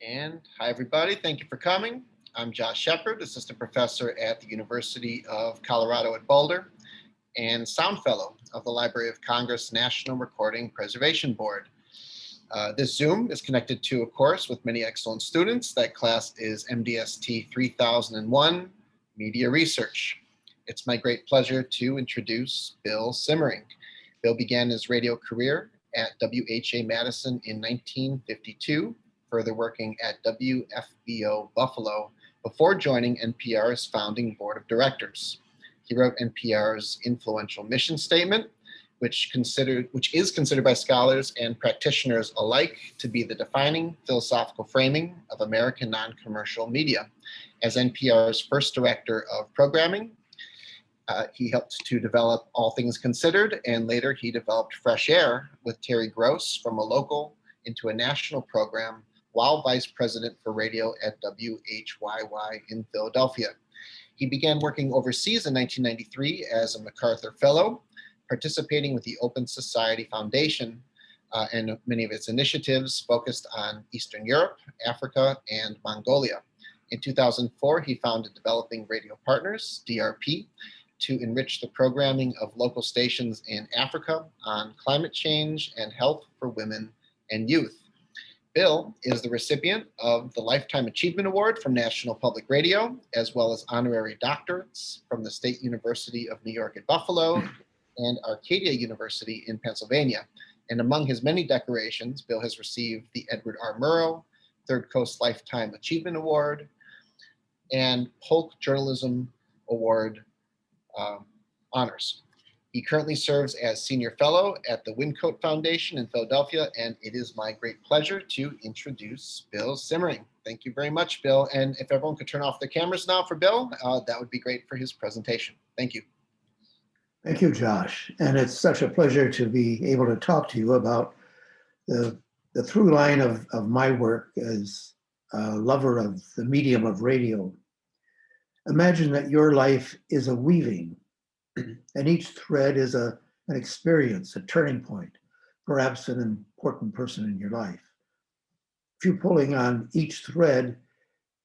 And hi, everybody. Thank you for coming. I'm Josh Shepard, Assistant Professor at the University of Colorado at Boulder and Sound Fellow of the Library of Congress National Recording Preservation Board. This Zoom is connected to a course with many excellent students. That class is MDST 3001, Media Research. It's my great pleasure to introduce Bill Siemering. Bill began his radio career at WHA Madison in 1952, further working at WFBO Buffalo before joining NPR's founding board of directors. He wrote NPR's influential mission statement, which is considered by scholars and practitioners alike to be the defining philosophical framing of American non-commercial media. As NPR's first director of programming, he helped to develop All Things Considered, and later he developed Fresh Air with Terry Gross from a local into a national program while vice president for radio at WHYY in Philadelphia. He began working overseas in 1993 as a MacArthur Fellow, participating with the Open Society Foundation and many of its initiatives focused on Eastern Europe, Africa, and Mongolia. In 2004, he founded Developing Radio Partners, DRP, to enrich the programming of local stations in Africa on climate change and health for women and youth. Bill is the recipient of the Lifetime Achievement Award from National Public Radio, as well as honorary doctorates from the State University of New York at Buffalo and Arcadia University in Pennsylvania. And among his many decorations, Bill has received the Edward R. Murrow Third Coast Lifetime Achievement Award and Polk Journalism Award honors. He currently serves as Senior Fellow at the Wyncote Foundation in Philadelphia, and it is my great pleasure to introduce Bill Siemering. Thank you very much, Bill. And if everyone could turn off their cameras now for Bill, that would be great for his presentation. Thank you. Thank you, Josh. And it's such a pleasure to be able to talk to you about the through line of my work as a lover of the medium of radio. Imagine that your life is a weaving, and each thread is an experience, a turning point, perhaps an important person in your life. If you're pulling on each thread,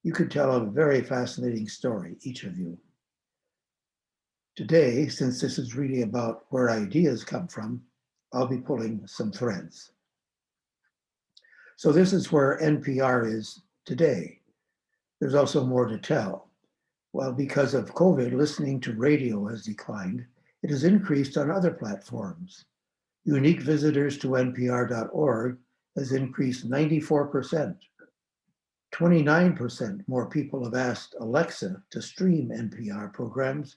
you could tell a very fascinating story, each of you. Today, since this is really about where ideas come from, I'll be pulling some threads. So this is where NPR is today. There's also more to tell. Well, because of COVID, listening to radio has declined. It has increased on other platforms. Unique visitors to npr.org has increased 94%. 29% more people have asked Alexa to stream NPR programs,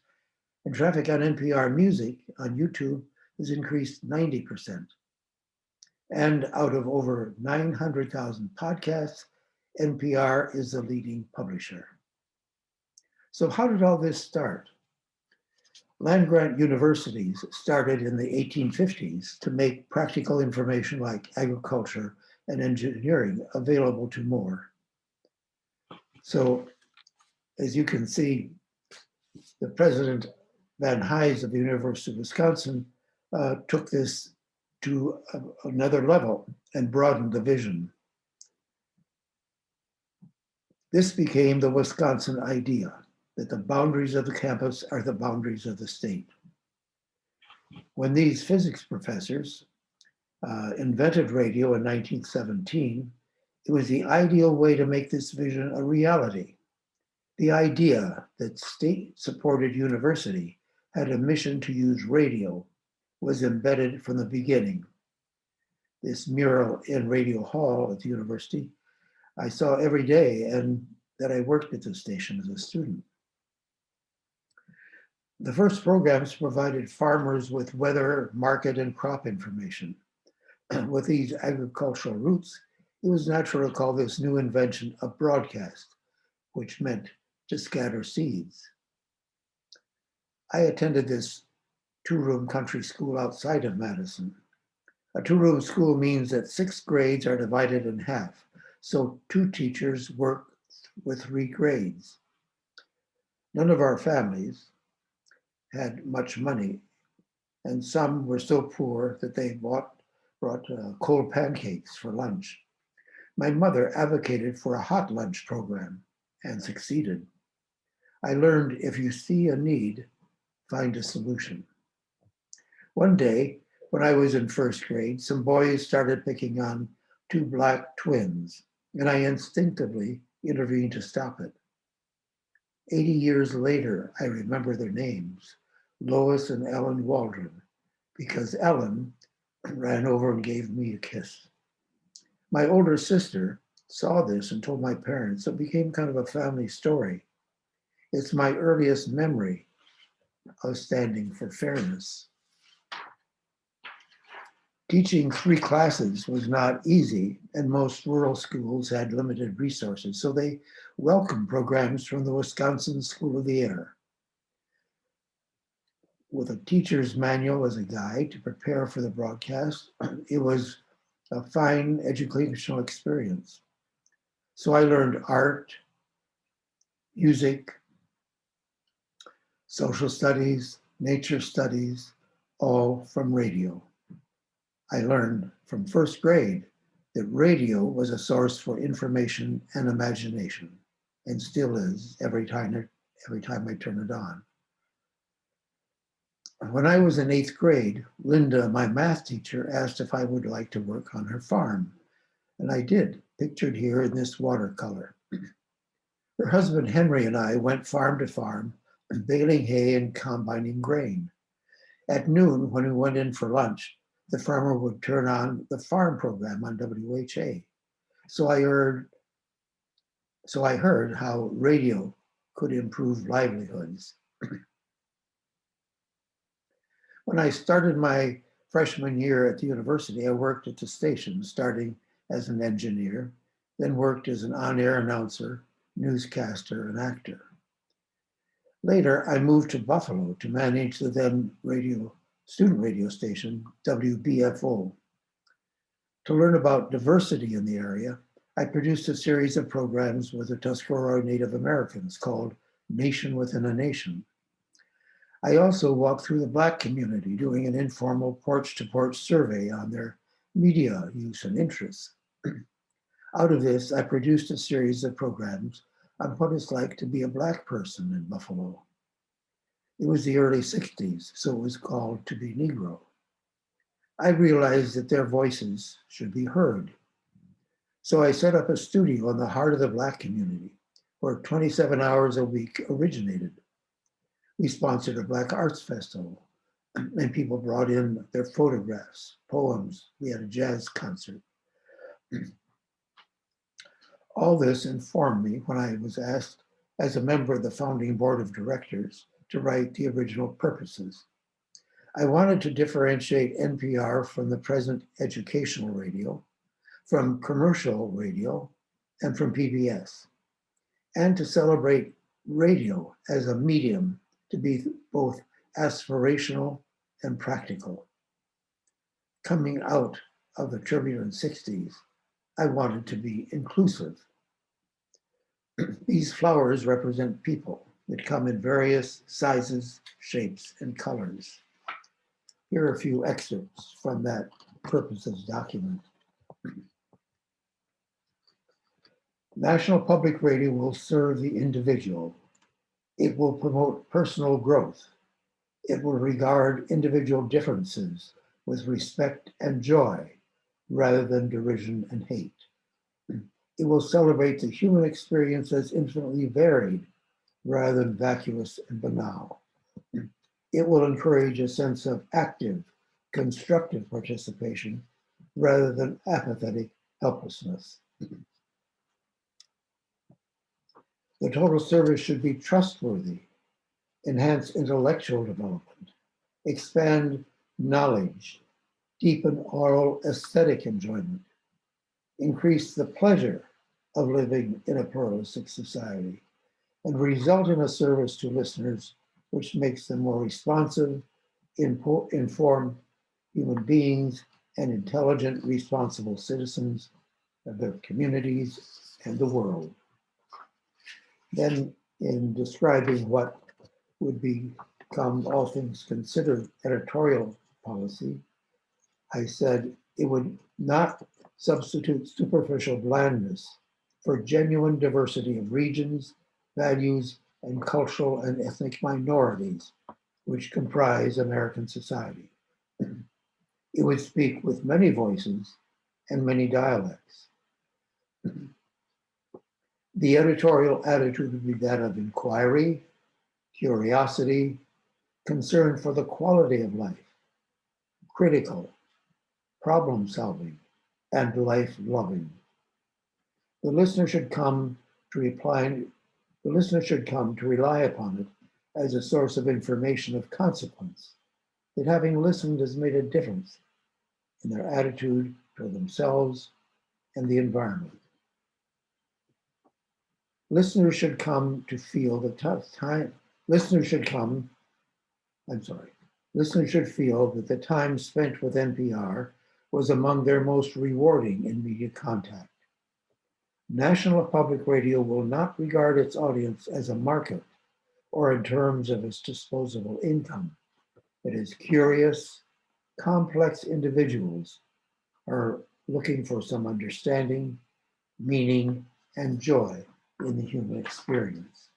and traffic on NPR Music on YouTube has increased 90%. And out of over 900,000 podcasts, NPR is the leading publisher. So how did all this start? Land-grant universities started in the 1850s to make practical information like agriculture and engineering available to more. So as you can see, the President Van Hise of the University of Wisconsin took this to another level and broadened the vision. This became the Wisconsin idea, that the boundaries of the campus are the boundaries of the state. When these physics professors invented radio in 1917, it was the ideal way to make this vision a reality. The idea that state-supported university had a mission to use radio was embedded from the beginning. This mural in Radio Hall at the university, I saw every day, and that I worked at the station as a student. The first programs provided farmers with weather, market, and crop information. With these agricultural roots, it was natural to call this new invention a broadcast, which meant to scatter seeds. I attended this two-room country school outside of Madison. A two-room school means that 6 grades are divided in half, so 2 teachers work with 3 grades. None of our families had much money, and some were so poor that they brought cold pancakes for lunch. My mother advocated for a hot lunch program and succeeded. I learned if you see a need, find a solution. One day, when I was in first grade, some boys started picking on two black twins, and I instinctively intervened to stop it. 80 years later, I remember their names, Lois and Ellen Waldron, because Ellen ran over and gave me a kiss. My older sister saw this and told my parents, so it became kind of a family story. It's my earliest memory of standing for fairness. Teaching 3 classes was not easy, and most rural schools had limited resources, so they welcomed programs from the Wisconsin School of the Air. With a teacher's manual as a guide to prepare for the broadcast, it was a fine educational experience. So I learned art, music, social studies, nature studies, all from radio. I learned from first grade that radio was a source for information and imagination, and still is every time I turn it on. When I was in 8th grade, Linda, my math teacher, asked if I would like to work on her farm, and I did, pictured here in this watercolor. Her husband Henry and I went farm to farm, baling hay and combining grain. At noon, when we went in for lunch, the farmer would turn on the farm program on WHA. So I heard how radio could improve livelihoods. When I started my freshman year at the university, I worked at the station, starting as an engineer, then worked as an on-air announcer, newscaster, and actor. Later, I moved to Buffalo to manage the then student radio station, WBFO. To learn about diversity in the area, I produced a series of programs with the Tuscarora Native Americans called Nation Within a Nation. I also walked through the Black community doing an informal porch-to-porch survey on their media use and interests. Out of this, I produced a series of programs on what it's like to be a Black person in Buffalo. It was the early 60s, so it was called To Be Negro. I realized that their voices should be heard. So I set up a studio in the heart of the Black community, where 27 hours a week originated. We sponsored a Black Arts Festival, and people brought in their photographs, poems. We had a jazz concert. All this informed me when I was asked, as a member of the founding board of directors, to write the original purposes. I wanted to differentiate NPR from the present educational radio, from commercial radio, and from PBS, and to celebrate radio as a medium to be both aspirational and practical. Coming out of the turbulent 60s, I wanted to be inclusive. These flowers represent people that come in various sizes, shapes, and colors. Here are a few excerpts from that purposes document. National Public Radio will serve the individual. It will promote personal growth. It will regard individual differences with respect and joy rather than derision and hate. It will celebrate the human experience as infinitely varied rather than vacuous and banal. It will encourage a sense of active, constructive participation rather than apathetic helplessness. The total service should be trustworthy, enhance intellectual development, expand knowledge, deepen oral aesthetic enjoyment, increase the pleasure of living in a pluralistic society, and result in a service to listeners which makes them more responsive, informed human beings, and intelligent, responsible citizens of their communities and the world. Then, in describing what would become, all things considered, editorial policy, I said, It would not substitute superficial blandness for genuine diversity of regions, values, and cultural and ethnic minorities which comprise American society. It would speak with many voices and many dialects. The editorial attitude would be that of inquiry, curiosity, concern for the quality of life, critical, problem solving, and life loving. The listener should come to rely upon it as a source of information of consequence, that having listened has made a difference in their attitude toward themselves and the environment. Listeners should come to feel the time. Listeners should feel that the time spent with NPR was among their most rewarding in media contact. National Public Radio will not regard its audience as a market or in terms of its disposable income. It is curious, complex individuals are looking for some understanding, meaning, and joy in the human experience.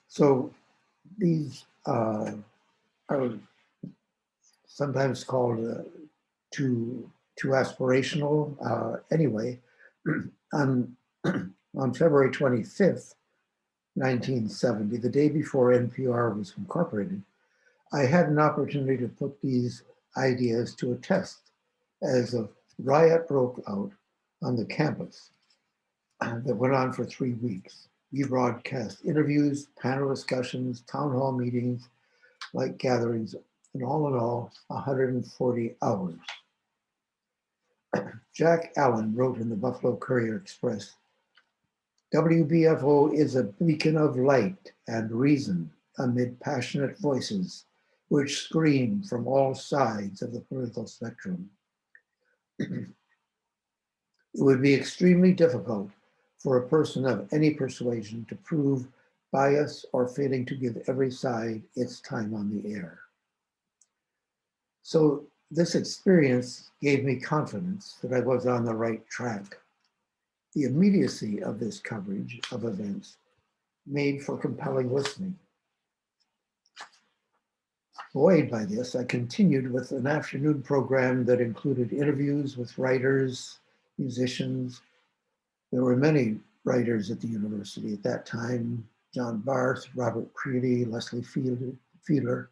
So these are sometimes called too aspirational. Anyway, on February 25th, 1970, the day before NPR was incorporated, I had an opportunity to put these ideas to a test as a riot broke out on the campus that went on for 3 weeks. We broadcast interviews, panel discussions, town hall meetings, like gatherings, and all in all, 140 hours. Jack Allen wrote in the Buffalo Courier Express, WBFO is a beacon of light and reason amid passionate voices which scream from all sides of the political spectrum. It would be extremely difficult for a person of any persuasion to prove bias or failing to give every side its time on the air. So this experience gave me confidence that I was on the right track. The immediacy of this coverage of events made for compelling listening. Buoyed by this, I continued with an afternoon program that included interviews with writers, musicians. There were many writers at the university at that time, John Barth, Robert Creeley, Leslie Fiedler,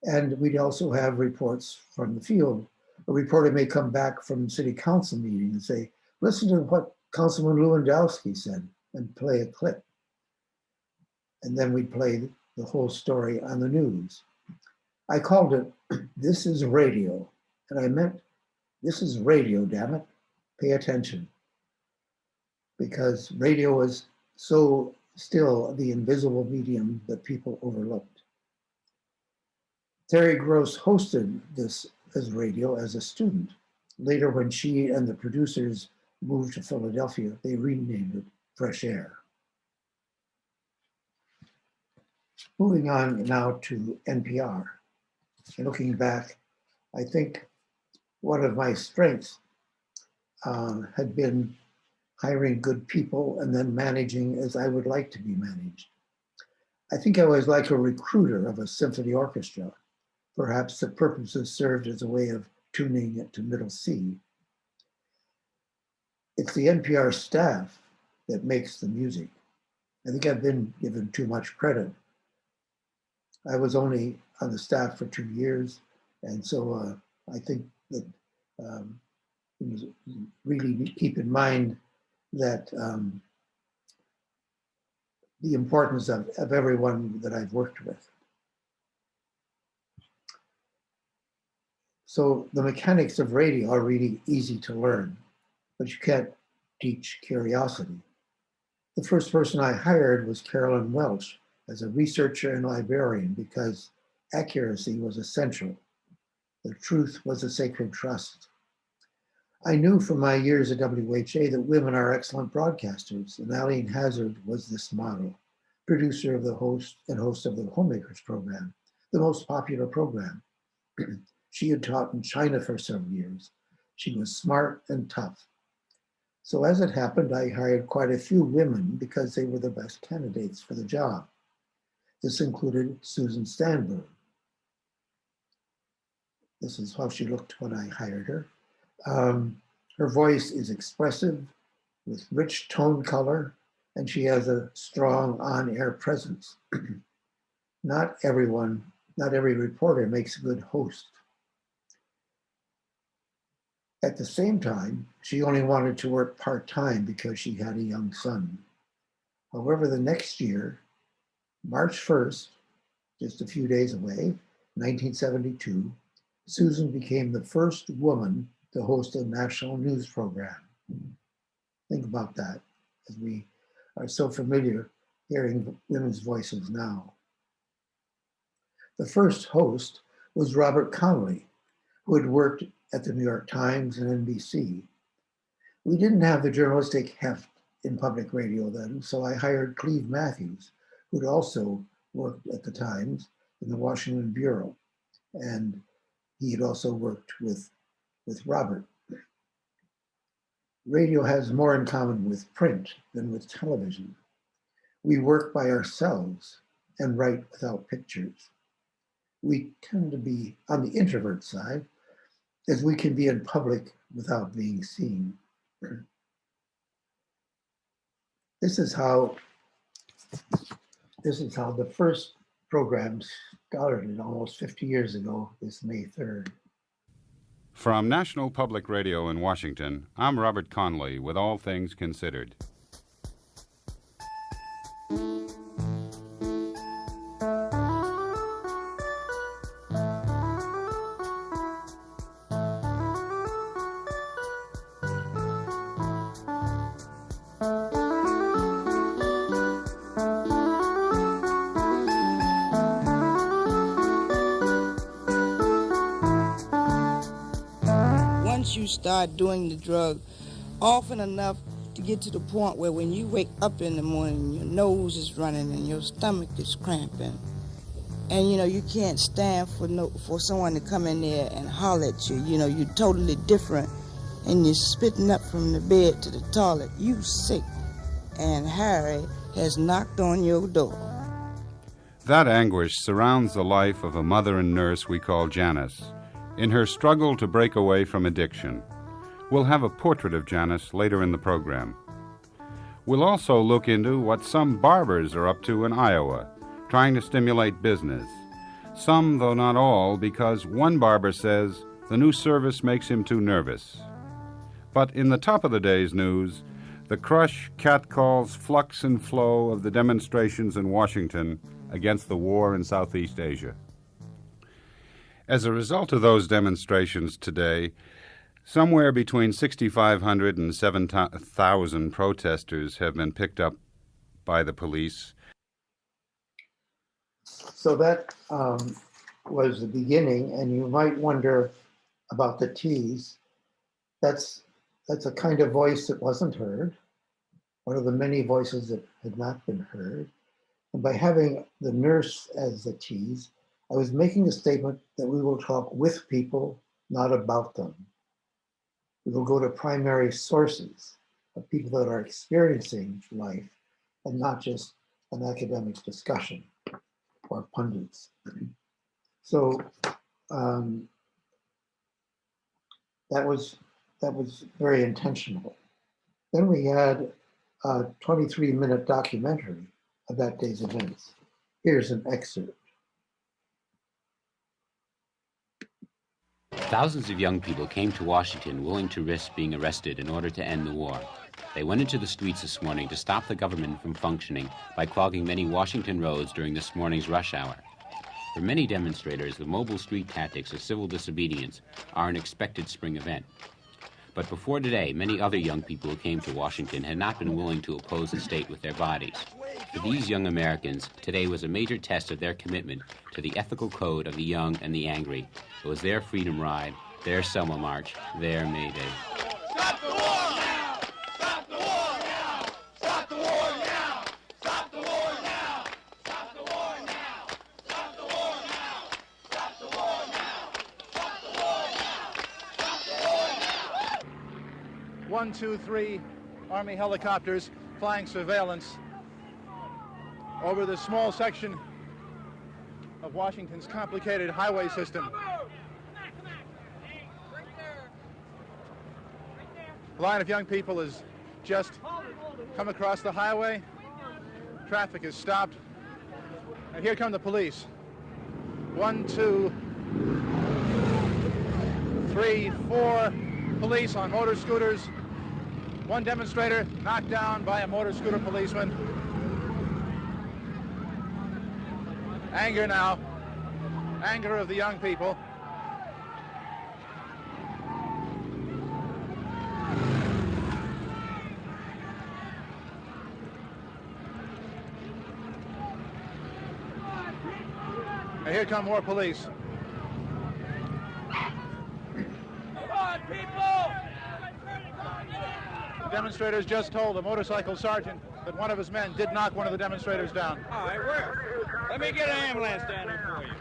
and we'd also have reports from the field. A reporter may come back from city council meeting and say, listen to what Councilman Lewandowski said, and play a clip. And then we'd play the whole story on the news. I called it, This is Radio. And I meant, this is radio, damn it. Pay attention. Because radio is so still the invisible medium that people overlooked. Terry Gross hosted this as radio as a student. Later, when she and the producers moved to Philadelphia, they renamed it Fresh Air. Moving on now to NPR. And looking back, I think one of my strengths had been hiring good people and then managing as I would like to be managed. I think I was like a recruiter of a symphony orchestra. Perhaps the purposes served as a way of tuning it to middle C. It's the NPR staff that makes the music. I think I've been given too much credit. I was only on the staff for 2 years, and so I think that really keep in mind that the importance of everyone that I've worked with. So the mechanics of radio are really easy to learn, but you can't teach curiosity. The first person I hired was Carolyn Welch as a researcher and librarian because accuracy was essential. The truth was a sacred trust. I knew from my years at WHA that women are excellent broadcasters, and Eileen Hazard was this model. producer of the host of the Homemakers program, the most popular program. She had taught in China for several years. She was smart and tough. So as it happened, I hired quite a few women because they were the best candidates for the job. This included Susan Stanberg. This is how she looked when I hired her. Her voice is expressive with rich tone color, and she has a strong on-air presence. Not every reporter makes a good host. At the same time, she only wanted to work part-time because she had a young son. However, the next year, March 1st, just a few days away, 1972, Susan became the first woman to host a national news program. Think about that, as we are so familiar hearing women's voices now. The first host was Robert Connolly, who had worked at the New York Times and NBC. We didn't have the journalistic heft in public radio then, so I hired Cleve Matthews, who'd also worked at the Times in the Washington Bureau, and he had also worked with Robert. Radio has more in common with print than with television. We work by ourselves and write without pictures. We tend to be on the introvert side, as we can be in public without being seen. This is how the first program started almost 50 years ago, this May 3rd. From National Public Radio in Washington, I'm Robert Conley with All Things Considered. You start doing the drug often enough to get to the point where when you wake up in the morning, your nose is running and your stomach is cramping, and you can't stand for someone to come in there and holler at you. You're totally different, and you're spitting up from the bed to the toilet. You sick, and Harry has knocked on your door. That anguish surrounds the life of a mother and nurse we call Janice in her struggle to break away from addiction. We'll have a portrait of Janice later in the program. We'll also look into what some barbers are up to in Iowa, trying to stimulate business. Some, though not all, because one barber says the new service makes him too nervous. But in the top of the day's news, the crush, catcalls, flux and flow of the demonstrations in Washington against the war in Southeast Asia. As a result of those demonstrations today, somewhere between 6,500 and 7,000 protesters have been picked up by the police. So that was the beginning, and you might wonder about the T's. That's a kind of voice that wasn't heard, one of the many voices that had not been heard. And by having the nurse as the T's, I was making a statement that we will talk with people, not about them. We will go to primary sources of people that are experiencing life and not just an academic discussion or pundits. So that was very intentional. Then we had a 23-minute documentary of that day's events. Here's an excerpt. Thousands of young people came to Washington willing to risk being arrested in order to end the war. They went into the streets this morning to stop the government from functioning by clogging many Washington roads during this morning's rush hour. For many demonstrators, the mobile street tactics of civil disobedience are an expected spring event. But before today, many other young people who came to Washington had not been willing to oppose the state with their bodies. For these young Americans, today was a major test of their commitment to the ethical code of the young and the angry. It was their Freedom Ride, their Selma March, their May Day. Stop the war now! Stop the war now! Stop the war now! Stop the war now! 1, 2, 3 Army helicopters flying surveillance over the small section of Washington's complicated highway system. A line of young people has just come across the highway. Traffic is stopped. And here come the police. 1, 2, 3, 4 police on motor scooters. One demonstrator knocked down by a motor scooter policeman. Anger now. Anger of the young people. And here come more police. Come on, people! The demonstrators just told a motorcycle sergeant that one of his men did knock one of the demonstrators down. All right, where? Let me get an ambulance down there for you.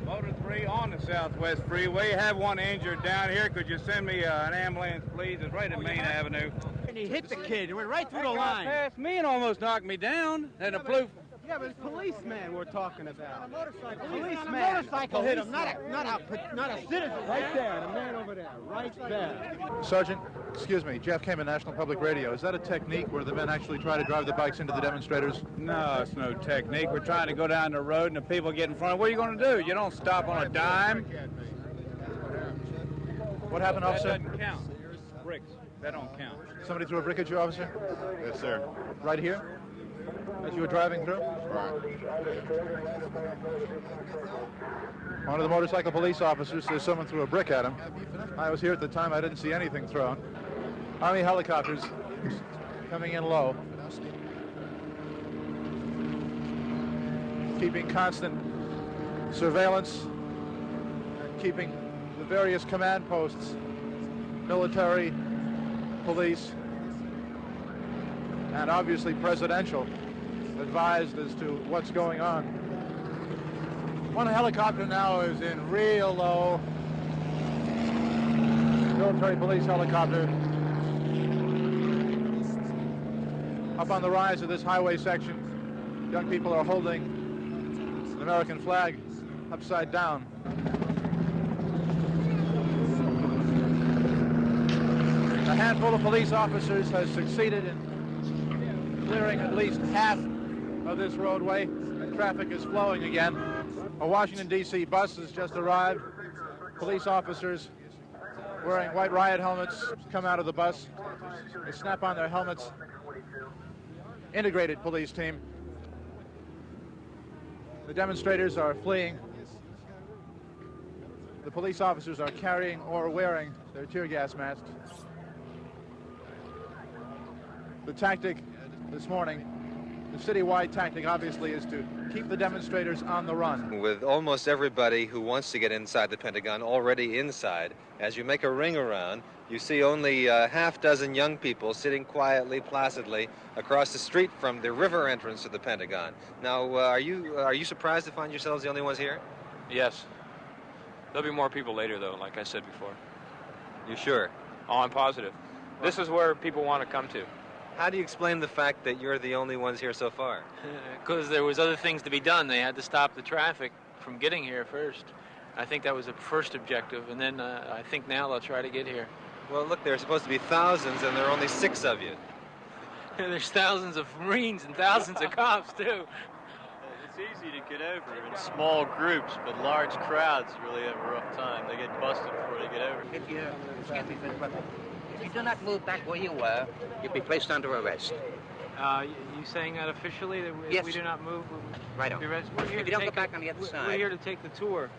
Motor 3 on the Southwest Freeway. Have one injured down here. Could you send me an ambulance, please? It's right at Main Avenue. And he hit the kid. It went right through the That guy line. passed me and almost knocked me down. And a blue... Yeah, but it's policeman we're talking about. A motorcycle. Policeman. A motorcycle hit him, not a citizen. Right there, the man over there, right there. Sergeant, excuse me, Jeff Kamen, National Public Radio. Is that a technique where the men actually try to drive the bikes into the demonstrators? No, it's no technique. We're trying to go down the road and the people get in front. What are you going to do? You don't stop on a dime. What happened, officer? That doesn't count. Bricks. That don't count. Somebody threw a brick at you, officer? Yes, sir. Right here? As you were driving through? Right. One of the motorcycle police officers says someone threw a brick at him. I was here at the time. I didn't see anything thrown. Army helicopters coming in low, keeping constant surveillance, keeping the various command posts, military, police, and obviously presidential, advised as to what's going on. One helicopter now is in real low. Military police helicopter up on the rise of this highway section. Young people are holding an American flag upside down. A handful of police officers has succeeded in clearing at least half of this roadway, and traffic is flowing again. A Washington, D.C. bus has just arrived. Police officers wearing white riot helmets come out of the bus. They snap on their helmets. Integrated police team. The demonstrators are fleeing. The police officers are carrying or wearing their tear gas masks. The tactic this morning, the citywide tactic, obviously, is to keep the demonstrators on the run. With almost everybody who wants to get inside the Pentagon already inside, as you make a ring around, you see only a half-dozen young people sitting quietly, placidly across the street from the river entrance to the Pentagon. Now, are you surprised to find yourselves the only ones here? Yes. There'll be more people later, though, like I said before. You sure? Oh, I'm positive. This is where people want to come to. How do you explain the fact that you're the only ones here so far? Because there was other things to be done. They had to stop the traffic from getting here first. I think that was the first objective, and then I think now they'll try to get here. Well, look, there are supposed to be thousands, and there are only 6 of you. There's thousands of Marines and thousands of cops, too. It's easy to get over in small groups, but large crowds really have a rough time. They get busted before they get over. If you, excuse me for interrupting, if you do not move back where you were, you'll be placed under arrest. You saying that officially, that yes. We do not move? Right on. If you don't go back on the other side. We're here to take the tour.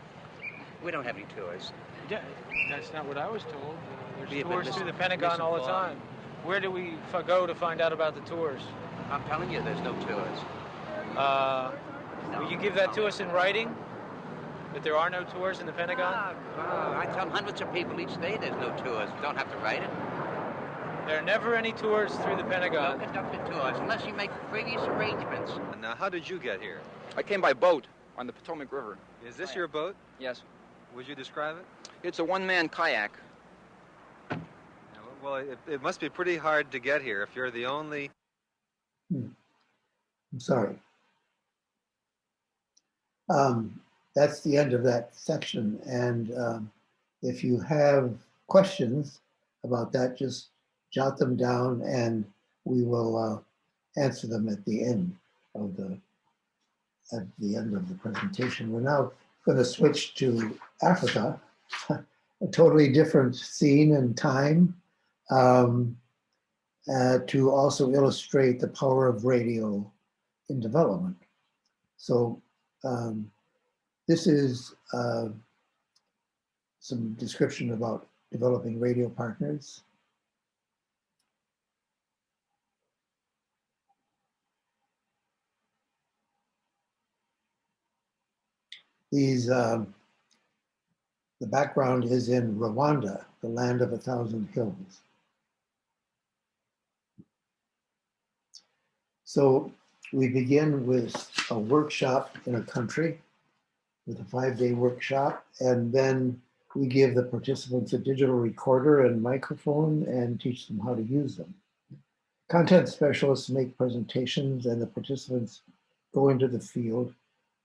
We don't have any tours. Yeah, that's not what I was told. There's We've tours through the Pentagon all the time. Where do we go to find out about the tours? I'm telling you, there's no tours. Will you give that to us in writing? That there are no tours in the Pentagon? I tell hundreds of people each day there's no tours. You don't have to write it. There are never any tours through the Pentagon. No conducted tours unless you make previous arrangements. Now, how did you get here? I came by boat on the Potomac River. Is this your boat? Yes. Would you describe it? It's a one-man kayak. Well, it must be pretty hard to get here if you're the only. I'm sorry. That's the end of that section. And if you have questions about that, just jot them down and we will answer them at the end of the presentation. We're now going to switch to Africa, a totally different scene and time, to also illustrate the power of radio in development. So this is some description about developing radio partners. These, the background is in Rwanda, the land of 1,000 hills. So we begin with a workshop in a country, with a 5-day workshop, and then we give the participants a digital recorder and microphone and teach them how to use them. Content specialists make presentations and the participants go into the field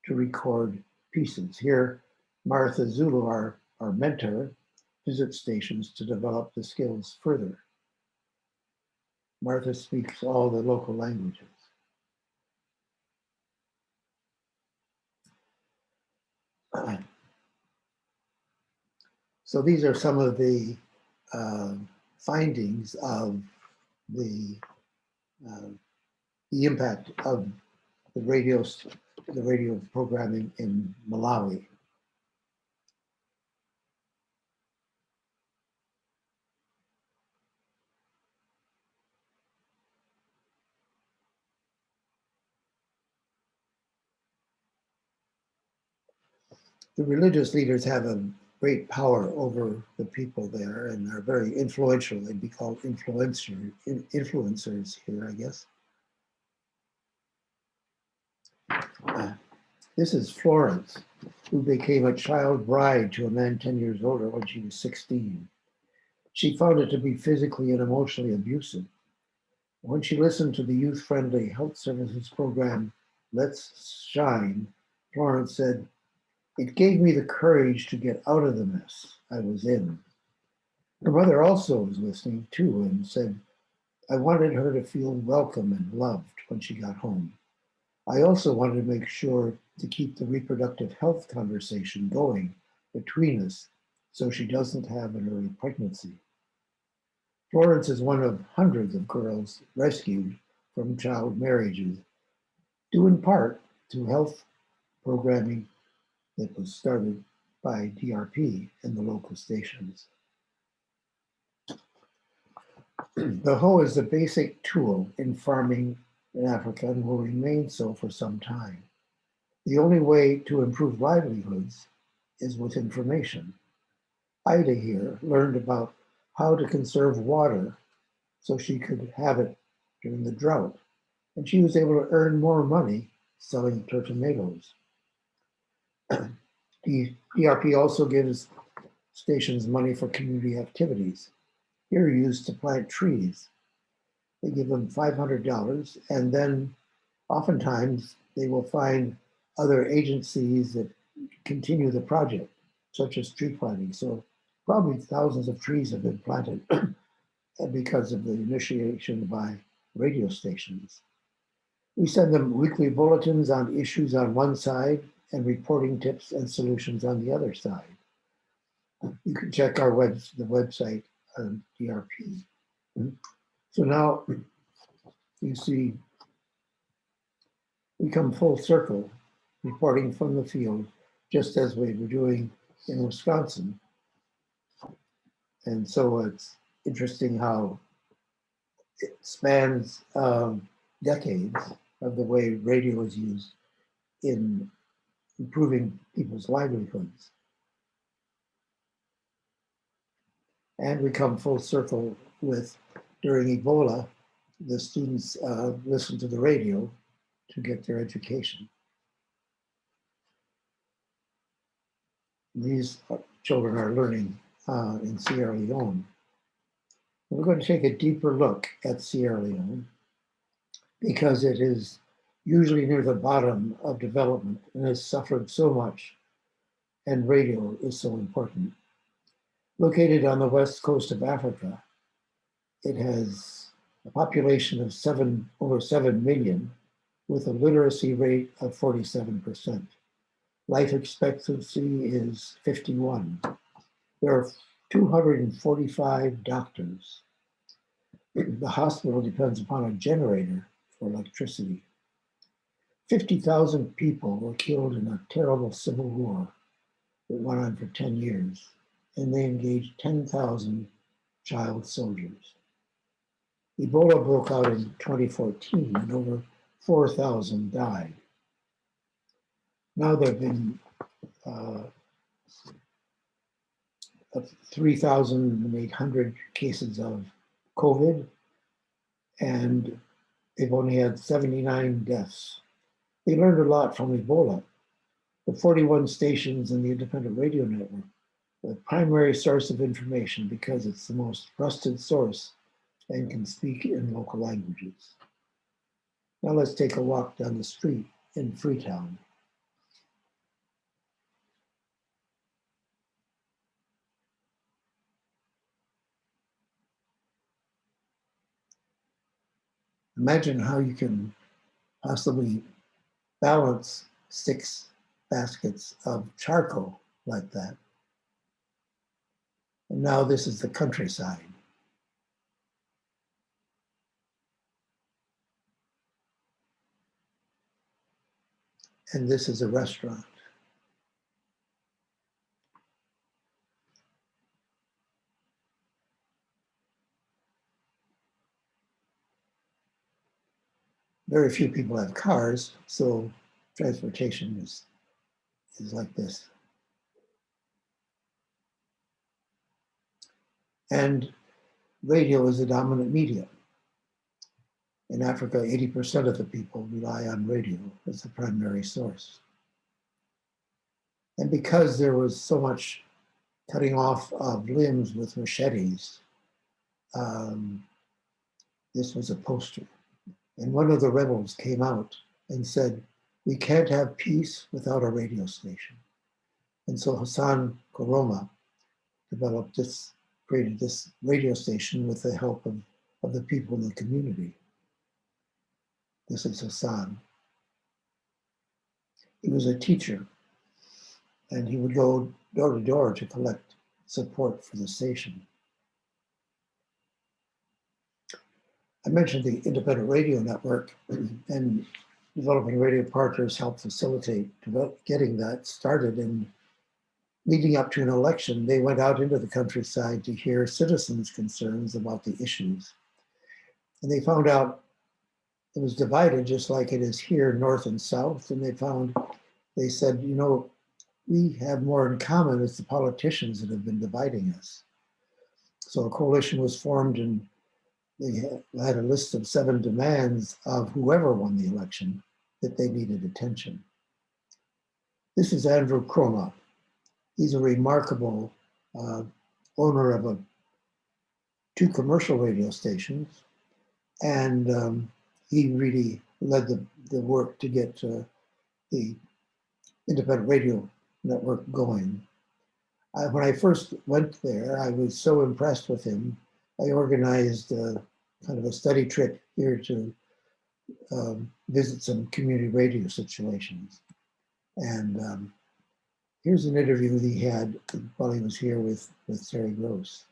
to record pieces. Here, Martha Zulu, our mentor, visits stations to develop the skills further. Martha speaks all the local languages. So these are some of the findings of the impact of the radio programming in Malawi. The religious leaders have a great power over the people there and are very influential. They'd be called influencers here, I guess. This is Florence, who became a child bride to a man 10 years older when she was 16. She found it to be physically and emotionally abusive. When she listened to the youth-friendly health services program, Let's Shine, Florence said, "It gave me the courage to get out of the mess I was in." Her mother also was listening too and said, "I wanted her to feel welcome and loved when she got home. I also wanted to make sure to keep the reproductive health conversation going between us so she doesn't have an early pregnancy." Florence is one of hundreds of girls rescued from child marriages, due in part to health programming that was started by DRP and the local stations. The hoe is a basic tool in farming in Africa and will remain so for some time. The only way to improve livelihoods is with information. Ida here learned about how to conserve water so she could have it during the drought, and she was able to earn more money selling her tomatoes. The DRP also gives stations money for community activities. Here used to plant trees. They give them $500, and then oftentimes they will find other agencies that continue the project, such as tree planting. So probably thousands of trees have been planted because of the initiation by radio stations. We send them weekly bulletins on issues on one side and reporting tips and solutions on the other side. You can check our the website on DRP. So now you see we come full circle, reporting from the field, just as we were doing in Wisconsin. And so it's interesting how it spans decades of the way radio is used in improving people's livelihoods. And we come full circle with, during Ebola, the students listened to the radio to get their education. These children are learning in Sierra Leone. We're going to take a deeper look at Sierra Leone because it is usually near the bottom of development and has suffered so much, and radio is so important. Located on the west coast of Africa, it has a population of over 7 million with a literacy rate of 47%. Life expectancy is 51. There are 245 doctors. The hospital depends upon a generator for electricity. 50,000 people were killed in a terrible civil war that went on for 10 years, and they engaged 10,000 child soldiers. Ebola broke out in 2014, and over 4,000 died. Now there have been 3,800 cases of COVID, and they've only had 79 deaths. They learned a lot from Ebola. The 41 stations in the independent radio network are the primary source of information because it's the most trusted source and can speak in local languages. Now let's take a walk down the street in Freetown. Imagine how you can possibly balance 6 baskets of charcoal like that. And now this is the countryside. And this is a restaurant. Very few people have cars, so transportation is like this. And radio is the dominant media. In Africa, 80% of the people rely on radio as the primary source. And because there was so much cutting off of limbs with machetes, this was a poster. And one of the rebels came out and said, "We can't have peace without a radio station." And so Hassan Koroma created this radio station with the help of the people in the community. This is Hassan. He was a teacher, and he would go door to door to collect support for the station. I mentioned the independent radio network, and developing radio partners helped facilitate getting that started. And leading up to an election, they went out into the countryside to hear citizens' concerns about the issues. And they found out it was divided just like it is here, north and south. And they said, you know, we have more in common as the politicians that have been dividing us. So a coalition was formed, and they had a list of 7 demands of whoever won the election that they needed attention. This is Andrew Cromo. He's a remarkable owner of 2 commercial radio stations, and he really led the work to get the independent radio network going. When I first went there, I was so impressed with him. I organized kind of a study trip here to visit some community radio situations. And here's an interview that he had while he was here with Terry Gross.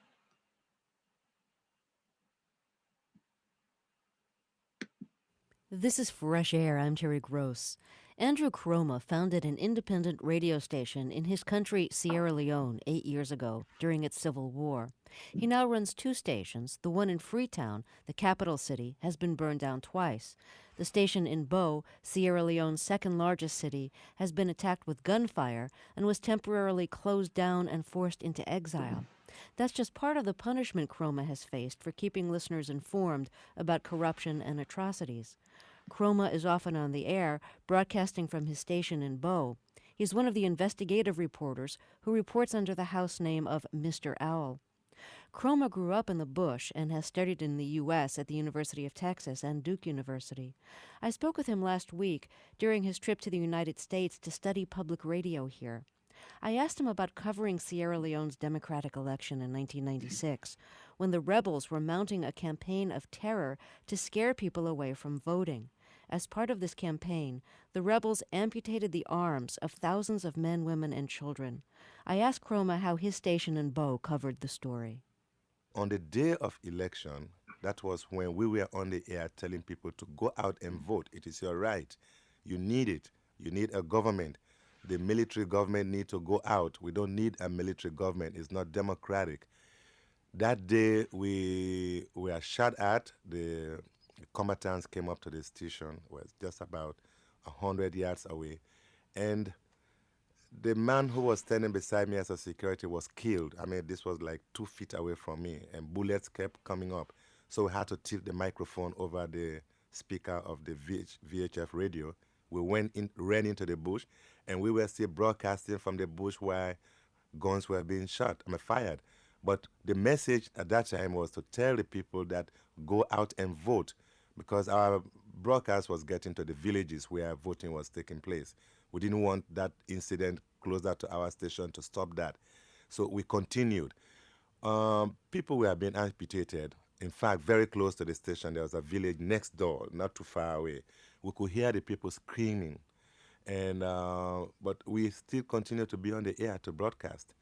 This is Fresh Air. I'm Terry Gross. Andrew Cromo founded an independent radio station in his country, Sierra Leone, 8 years ago during its civil war. He now runs 2 stations. The one in Freetown, the capital city, has been burned down twice. The station in Bo, Sierra Leone's second largest city, has been attacked with gunfire and was temporarily closed down and forced into exile. That's just part of the punishment Cromo has faced for keeping listeners informed about corruption and atrocities. Cromo is often on the air, broadcasting from his station in Bo. He's one of the investigative reporters who reports under the house name of Mr. Owl. Cromo grew up in the bush and has studied in the U.S. at the University of Texas and Duke University. I spoke with him last week during his trip to the United States to study public radio here. I asked him about covering Sierra Leone's democratic election in 1996, when the rebels were mounting a campaign of terror to scare people away from voting. As part of this campaign, the rebels amputated the arms of thousands of men, women, and children. I asked Cromo how his station in Bo covered the story. On the day of election, that was when we were on the air telling people to go out and vote. It is your right. You need it. You need a government. The military government need to go out. We don't need a military government. It's not democratic. That day we were shot at. The combatants came up to the station. It was just about 100 yards away. And the man who was standing beside me as a security was killed. I mean, this was like 2 feet away from me, and bullets kept coming up. So we had to tilt the microphone over the speaker of the VHF radio. We ran into the bush, and we were still broadcasting from the bush where guns were being fired. But the message at that time was to tell the people that go out and vote, because our broadcast was getting to the villages where voting was taking place. We didn't want that incident closer to our station to stop that. So we continued. People were being amputated. In fact, very close to the station, there was a village next door, not too far away. We could hear the people screaming. But we still continue to be on the air to broadcast.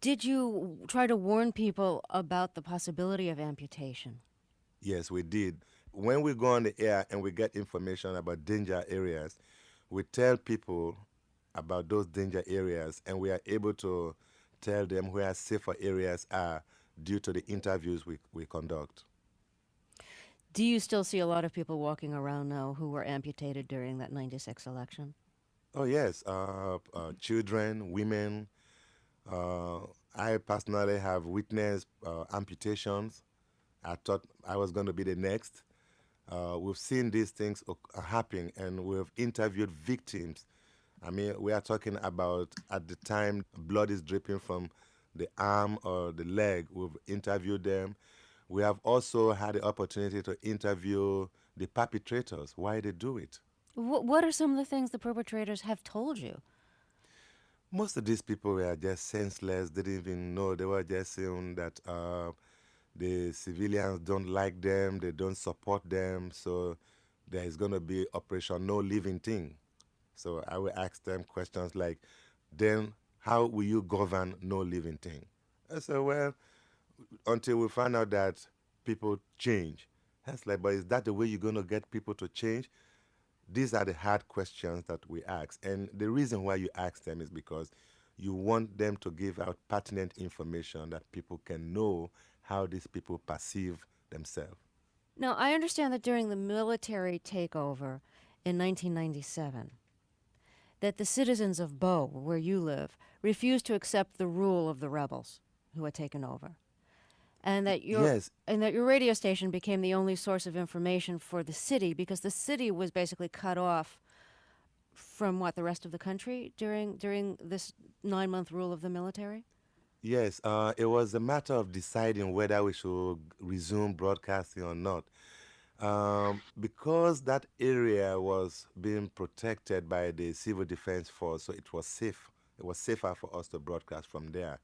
Did you try to warn people about the possibility of amputation? Yes, we did. When we go on the air and we get information about danger areas, we tell people about those danger areas, and we are able to tell them where safer areas are due to the interviews we conduct. Do you still see a lot of people walking around now who were amputated during that 96 election? Oh, yes. Children, women. I personally have witnessed amputations. I thought I was going to be the next. We've seen these things happening, and we've interviewed victims. I mean, we are talking about, at the time, blood is dripping from the arm or the leg. We've interviewed them. We have also had the opportunity to interview the perpetrators, why they do it. What are some of the things the perpetrators have told you? Most of these people were just senseless, didn't even know. They were just saying that the civilians don't like them, they don't support them, so there is going to be Operation No Living Thing. So I will ask them questions like, then how will you govern no living thing? I said, well, until we find out that people change. That's like, but is that the way you're going to get people to change? These are the hard questions that we ask. And the reason why you ask them is because you want them to give out pertinent information that people can know how these people perceive themselves. Now, I understand that during the military takeover in 1997, that the citizens of Bo, where you live, refused to accept the rule of the rebels who had taken over. And that your radio station became the only source of information for the city, because the city was basically cut off from the rest of the country during this 9-month rule of the military? Yes, it was a matter of deciding whether we should resume broadcasting or not. Because that area was being protected by the Civil Defense Force, so it was safe. It was safer for us to broadcast from there.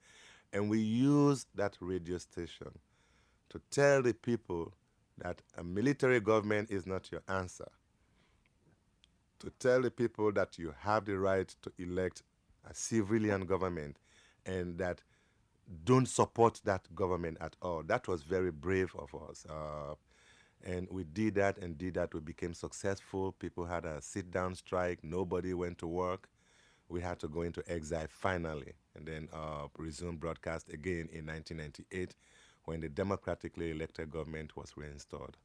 And we used that radio station to tell the people that a military government is not your answer. To tell the people that you have the right to elect a civilian government, and that don't support that government at all. That was very brave of us. And we did that and did that. We became successful. People had a sit-down strike. Nobody went to work. We had to go into exile finally, and then resume broadcast again in 1998 when the democratically elected government was reinstalled.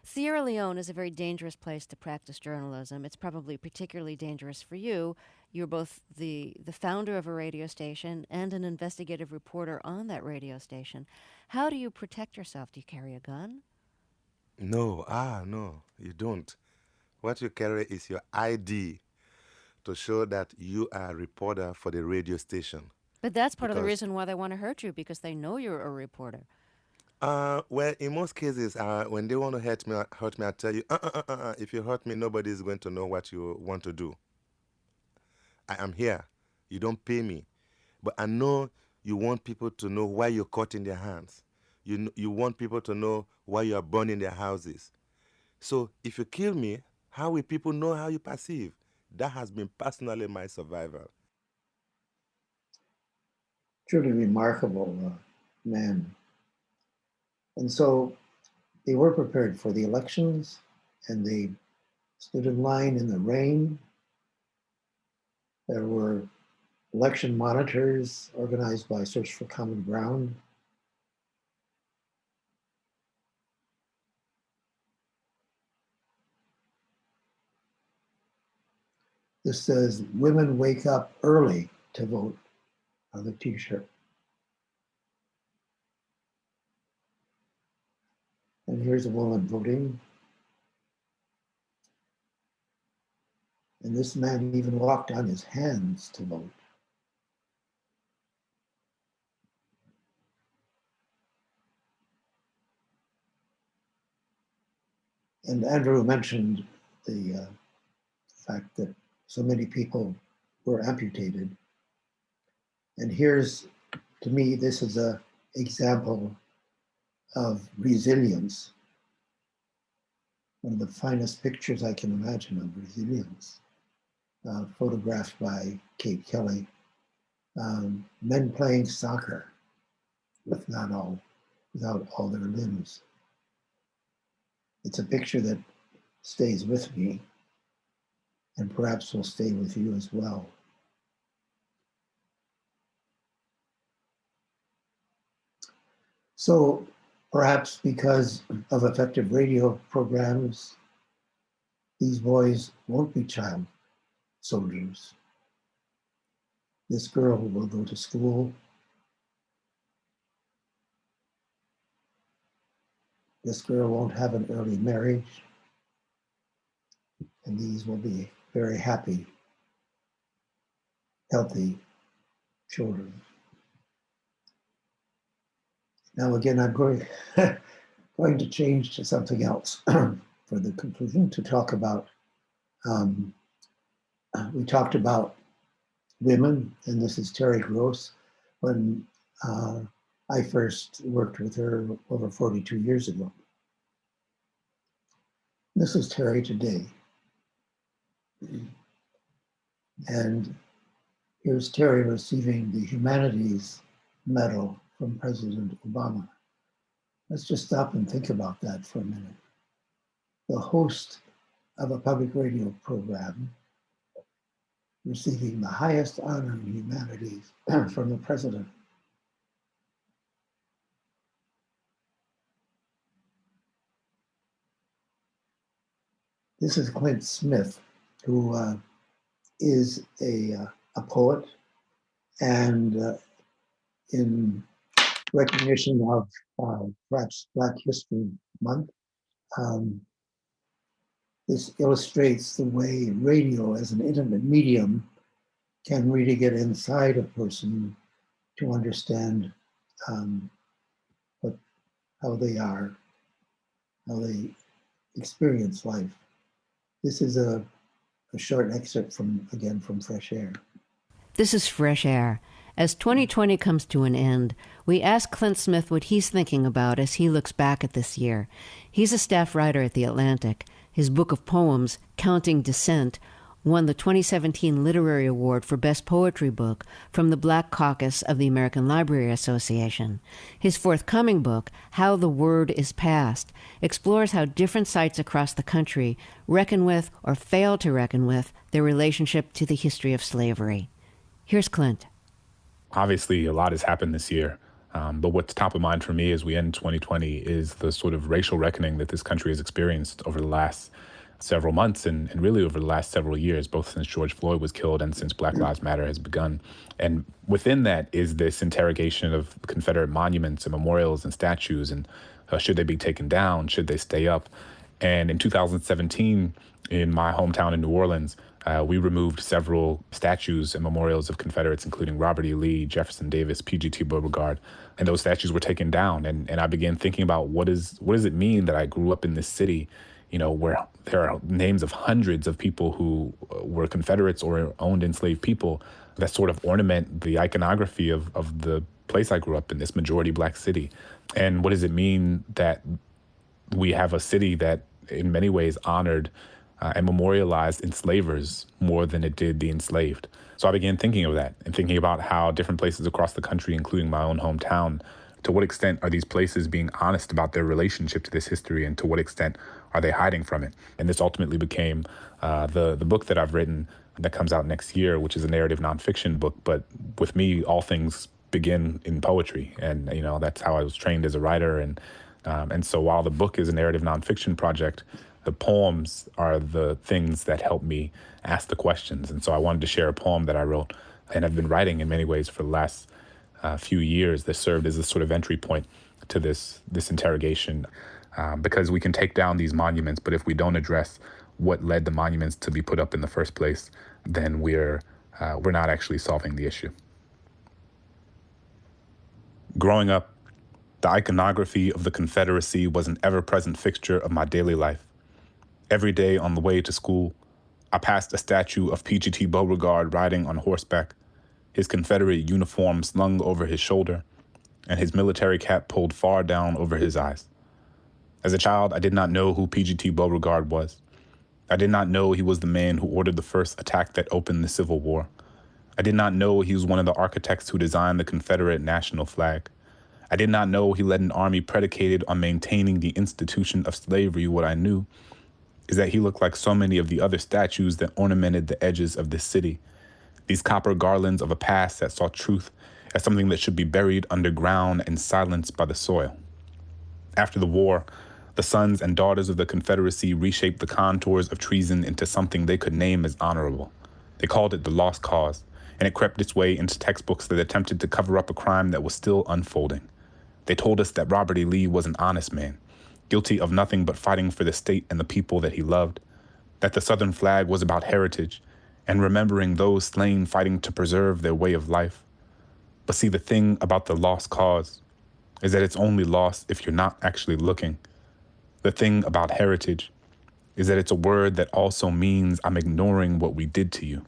Sierra Leone is a very dangerous place to practice journalism. It's probably particularly dangerous for you. You're both the founder of a radio station and an investigative reporter on that radio station. How do you protect yourself? Do you carry a gun? No, you don't. What you carry is your ID to show that you are a reporter for the radio station. But that's part of the Because reason why they want to hurt you, because they know you're a reporter. Well, in most cases, when they want to hurt me, I tell you, if you hurt me, nobody is going to know what you want to do. I am here. You don't pay me. But I know you want people to know why you're cutting their hands. You want people to know why you are burning their houses. So if you kill me, how will people know how you perceive? That has been personally my survival. Truly remarkable man. And so they were prepared for the elections, and they stood in line in the rain. There were election monitors organized by Search for Common Ground. This says, "Women wake up early to vote," on the t-shirt. And here's a woman voting. And this man even walked on his hands to vote. And Andrew mentioned the fact that so many people were amputated. And here's, to me, this is an example of resilience. One of the finest pictures I can imagine of resilience, photographed by Kate Kelly. Men playing soccer without all their limbs. It's a picture that stays with me, and perhaps will stay with you as well. So perhaps because of effective radio programs, these boys won't be child soldiers. This girl will go to school. This girl won't have an early marriage. And these will be very happy, healthy children. Now again, I'm going to change to something else for the conclusion, to talk about, we talked about women, and this is Terry Gross. When I first worked with her over 42 years ago. This is Terry today. And here's Terry receiving the Humanities Medal from President Obama. Let's just stop and think about that for a minute. The host of a public radio program receiving the highest honor in humanities from the president. This is Clint Smith, who is a poet, and in recognition of perhaps Black History Month, this illustrates the way radio as an intimate medium can really get inside a person to understand how they are, how they experience life. This is a short excerpt from Fresh Air. This is Fresh Air. As 2020 comes to an end, we ask Clint Smith what he's thinking about as he looks back at this year. He's a staff writer at The Atlantic. His book of poems, Counting Dissent, won the 2017 Literary Award for Best Poetry Book from the Black Caucus of the American Library Association. His forthcoming book, How the Word is Passed, explores how different sites across the country reckon with or fail to reckon with their relationship to the history of slavery. Here's Clint. Obviously, a lot has happened this year, but what's top of mind for me as we end 2020 is the sort of racial reckoning that this country has experienced over the last several months and really over the last several years, both since George Floyd was killed and since Black Lives Matter has begun. And within that is this interrogation of Confederate monuments and memorials and statues, and should they be taken down? Should they stay up? And in 2017, in my hometown in New Orleans, we removed several statues and memorials of Confederates, including Robert E. Lee, Jefferson Davis, P.G.T. Beauregard, and those statues were taken down. And I began thinking about what does it mean that I grew up in this city, where there are names of hundreds of people who were Confederates or owned enslaved people that sort of ornament the iconography of the place I grew up in, this majority Black city. And what does it mean that we have a city that in many ways honored and memorialized enslavers more than it did the enslaved? So I began thinking of that and thinking about how different places across the country, including my own hometown, to what extent are these places being honest about their relationship to this history, and to what extent are they hiding from it? And this ultimately became the book that I've written that comes out next year, which is a narrative nonfiction book. But with me, all things begin in poetry, and that's how I was trained as a writer. And so while the book is a narrative nonfiction project, the poems are the things that help me ask the questions. And so I wanted to share a poem that I wrote and have been writing in many ways for the last few years that served as a sort of entry point to this interrogation. Because we can take down these monuments, but if we don't address what led the monuments to be put up in the first place, then we're not actually solving the issue. Growing up, the iconography of the Confederacy was an ever-present fixture of my daily life. Every day on the way to school, I passed a statue of P.G.T. Beauregard riding on horseback, his Confederate uniform slung over his shoulder, and his military cap pulled far down over his eyes. As a child, I did not know who P.G.T. Beauregard was. I did not know he was the man who ordered the first attack that opened the Civil War. I did not know he was one of the architects who designed the Confederate national flag. I did not know he led an army predicated on maintaining the institution of slavery. What I knew is that he looked like so many of the other statues that ornamented the edges of this city, these copper garlands of a past that saw truth as something that should be buried underground and silenced by the soil. After the war, the sons and daughters of the Confederacy reshaped the contours of treason into something they could name as honorable. They called it the lost cause, and it crept its way into textbooks that attempted to cover up a crime that was still unfolding. They told us that Robert E. Lee was an honest man, guilty of nothing but fighting for the state and the people that he loved, that the Southern flag was about heritage and remembering those slain fighting to preserve their way of life. But see, the thing about the lost cause is that it's only lost if you're not actually looking. The thing about heritage is that it's a word that also means I'm ignoring what we did to you.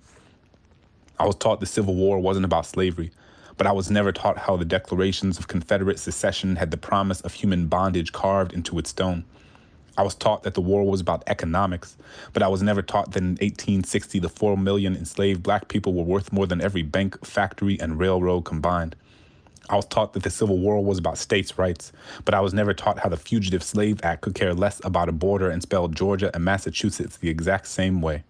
I was taught the Civil War wasn't about slavery, but I was never taught how the declarations of Confederate secession had the promise of human bondage carved into its stone. I was taught that the war was about economics, but I was never taught that in 1860 the 4 million enslaved Black people were worth more than every bank, factory, and railroad combined. I was taught that the Civil War was about states' rights, but I was never taught how the Fugitive Slave Act could care less about a border and spell Georgia and Massachusetts the exact same way.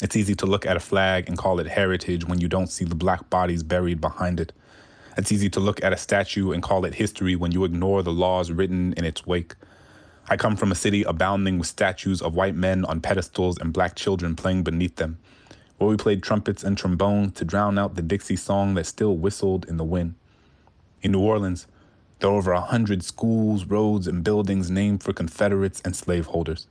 It's easy to look at a flag and call it heritage when you don't see the Black bodies buried behind it. It's easy to look at a statue and call it history when you ignore the laws written in its wake. I come from a city abounding with statues of white men on pedestals and Black children playing beneath them, where we played trumpets and trombones to drown out the Dixie song that still whistled in the wind. In New Orleans, there are over 100 schools, roads, and buildings named for Confederates and slaveholders.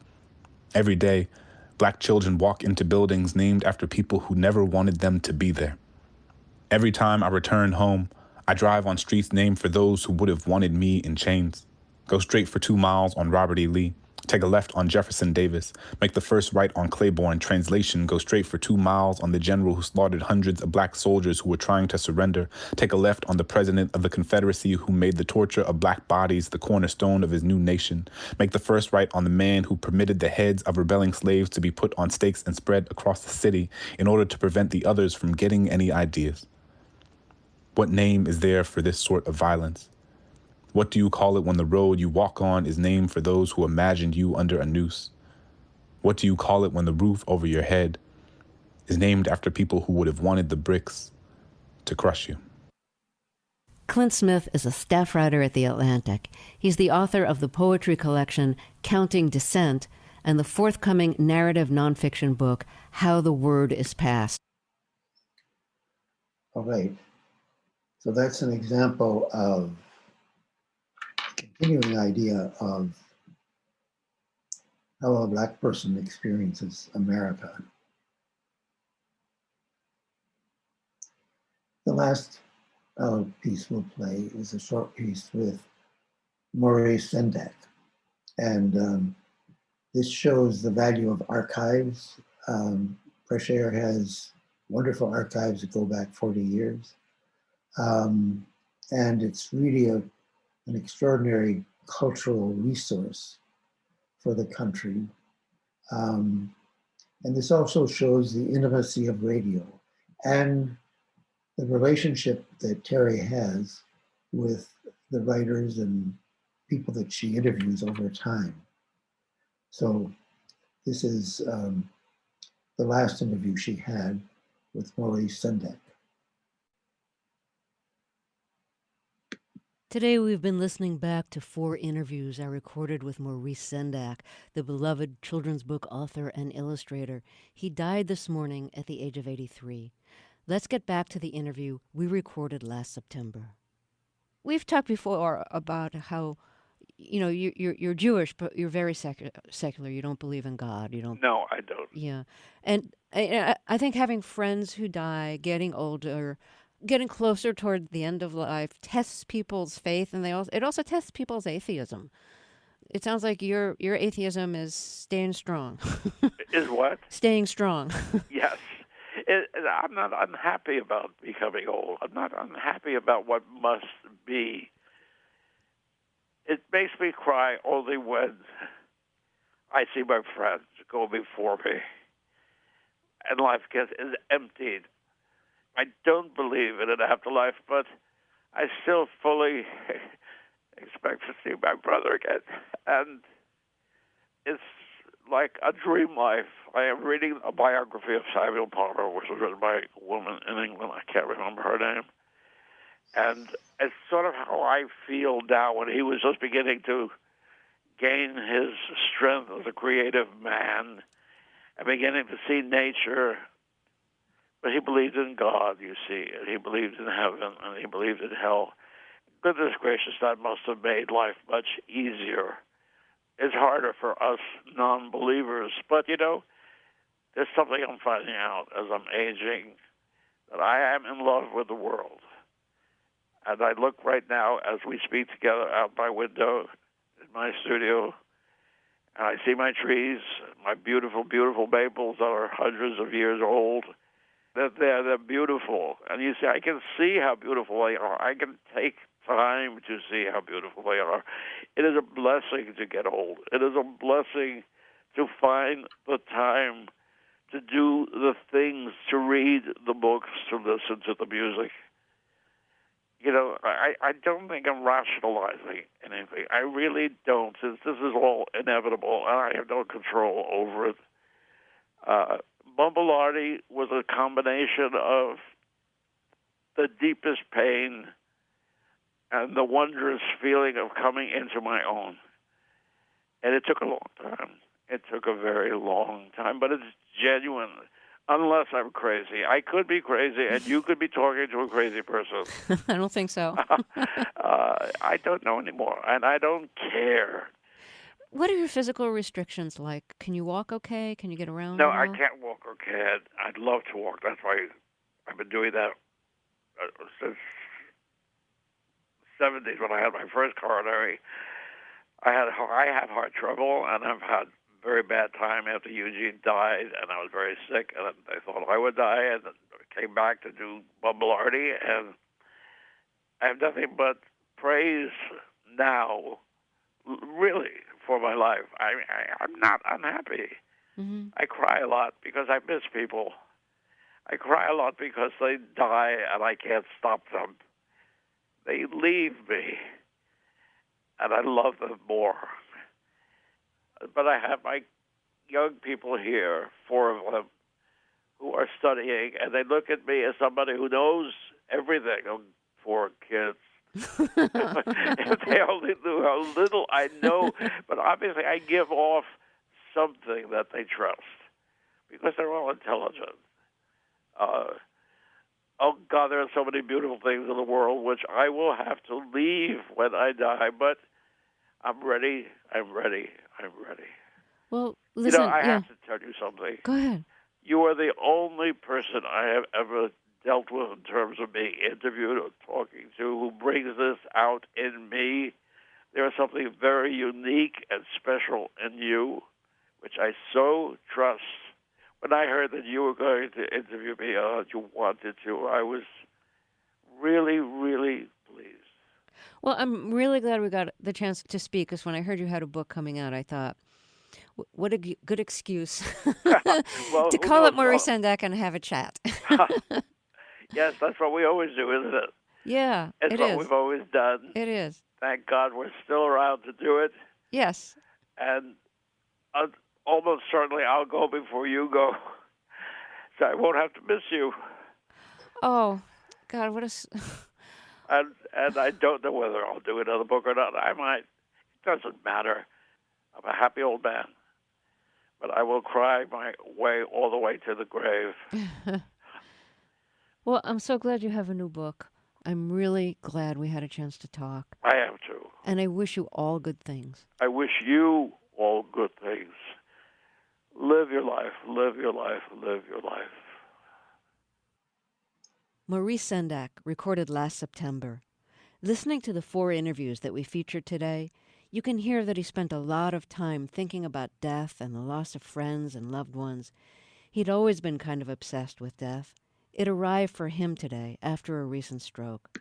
Every day, Black children walk into buildings named after people who never wanted them to be there. Every time I return home, I drive on streets named for those who would have wanted me in chains. Go straight for 2 miles on Robert E. Lee. Take a left on Jefferson Davis. Make the first right on Claiborne. Translation, go straight for 2 miles on the general who slaughtered hundreds of Black soldiers who were trying to surrender. Take a left on the president of the Confederacy who made the torture of Black bodies the cornerstone of his new nation. Make the first right on the man who permitted the heads of rebelling slaves to be put on stakes and spread across the city in order to prevent the others from getting any ideas. What name is there for this sort of violence? What do you call it when the road you walk on is named for those who imagined you under a noose? What do you call it when the roof over your head is named after people who would have wanted the bricks to crush you? Clint Smith is a staff writer at The Atlantic. He's the author of the poetry collection Counting Dissent and the forthcoming narrative nonfiction book, How the Word is Passed. All right. So that's an example of continuing idea of how a Black person experiences America. The last piece we'll play is a short piece with Maurice Sendak. And this shows the value of archives. Fresh Air has wonderful archives that go back 40 years. And it's really an extraordinary cultural resource for the country. And this also shows the intimacy of radio and the relationship that Terry has with the writers and people that she interviews over time. So this is the last interview she had with Maurice Sendak. Today we've been listening back to 4 interviews I recorded with Maurice Sendak, the beloved children's book author and illustrator. He died this morning at the age of 83. Let's get back to the interview we recorded last September. We've talked before about how, you know, you're Jewish, but you're very secular. You don't believe in God. You don't. No, I don't. Yeah, and I think having friends who die, getting older, getting closer toward the end of life tests people's faith, and it also tests people's atheism. It sounds like your atheism is staying strong. Is what? Staying strong. Yes. I'm not unhappy about becoming old. I'm not unhappy about what must be. It makes me cry only when I see my friends go before me and life is emptied. I don't believe in an afterlife, but I still fully expect to see my brother again. And it's like a dream life. I am reading a biography of Samuel Palmer, which was written by a woman in England. I can't remember her name. And it's sort of how I feel now when he was just beginning to gain his strength as a creative man and beginning to see nature. But he believed in God, you see, and he believed in heaven, and he believed in hell. Goodness gracious, that must have made life much easier. It's harder for us non-believers, but, you know, there's something I'm finding out as I'm aging, that I am in love with the world. And I look right now, as we speak together, out my window in my studio, and I see my trees, my beautiful, beautiful maples that are hundreds of years old. They're beautiful. And you see, I can see how beautiful they are. I can take time to see how beautiful they are. It is a blessing to get old. It is a blessing to find the time to do the things, to read the books, to listen to the music. You know, I don't think I'm rationalizing anything. I really don't, since this is all inevitable, and I have no control over it. Bumblearty was a combination of the deepest pain and the wondrous feeling of coming into my own. And it took a long time. It took a very long time, but it's genuine. Unless I'm crazy. I could be crazy, and you could be talking to a crazy person. I don't think so. I don't know anymore, and I don't care. What are your physical restrictions like? Can you walk okay? Can you get around? No, I can't walk okay. I'd love to walk. That's why I've been doing that since the 70s when I had my first coronary. I had heart trouble, and I've had very bad time after Eugene died, and I was very sick, and I thought I would die, and I came back to do Bumblearty, and I have nothing but praise now, really, for my life. I'm not unhappy. Mm-hmm. I cry a lot because I miss people. I cry a lot because they die, and I can't stop them. They leave me, and I love them more. But I have my young people here, 4 of them, who are studying, and they look at me as somebody who knows everything. Oh, 4 kids. If they only knew how little I know. But obviously I give off something that they trust, because they're all intelligent. Oh, God, there are so many beautiful things in the world which I will have to leave when I die, but I'm ready. I'm ready. I'm ready. Well, listen, I have to tell you something. Go ahead. You are the only person I have ever dealt with in terms of being interviewed or talking to, who brings this out in me. There is something very unique and special in you, which I so trust. When I heard that you were going to interview me, that you wanted to, I was really, really pleased. Well, I'm really glad we got the chance to speak, because when I heard you had a book coming out, I thought, what a good excuse Well, to who call up knows? Maurice Sendak and have a chat. Yes, that's what we always do, isn't it? Yeah, It's it what is. we've always done. It is. Thank God we're still around to do it. Yes. And almost certainly I'll go before you go, so I won't have to miss you. Oh, God, what a... And I don't know whether I'll do another book or not. I might. It doesn't matter. I'm a happy old man. But I will cry my way all the way to the grave. Well, I'm so glad you have a new book. I'm really glad we had a chance to talk. I am too. And I wish you all good things. I wish you all good things. Live your life, live your life, live your life. Maurice Sendak, recorded last September. Listening to the 4 interviews that we featured today, you can hear that he spent a lot of time thinking about death and the loss of friends and loved ones. He'd always been kind of obsessed with death. It arrived for him today after a recent stroke.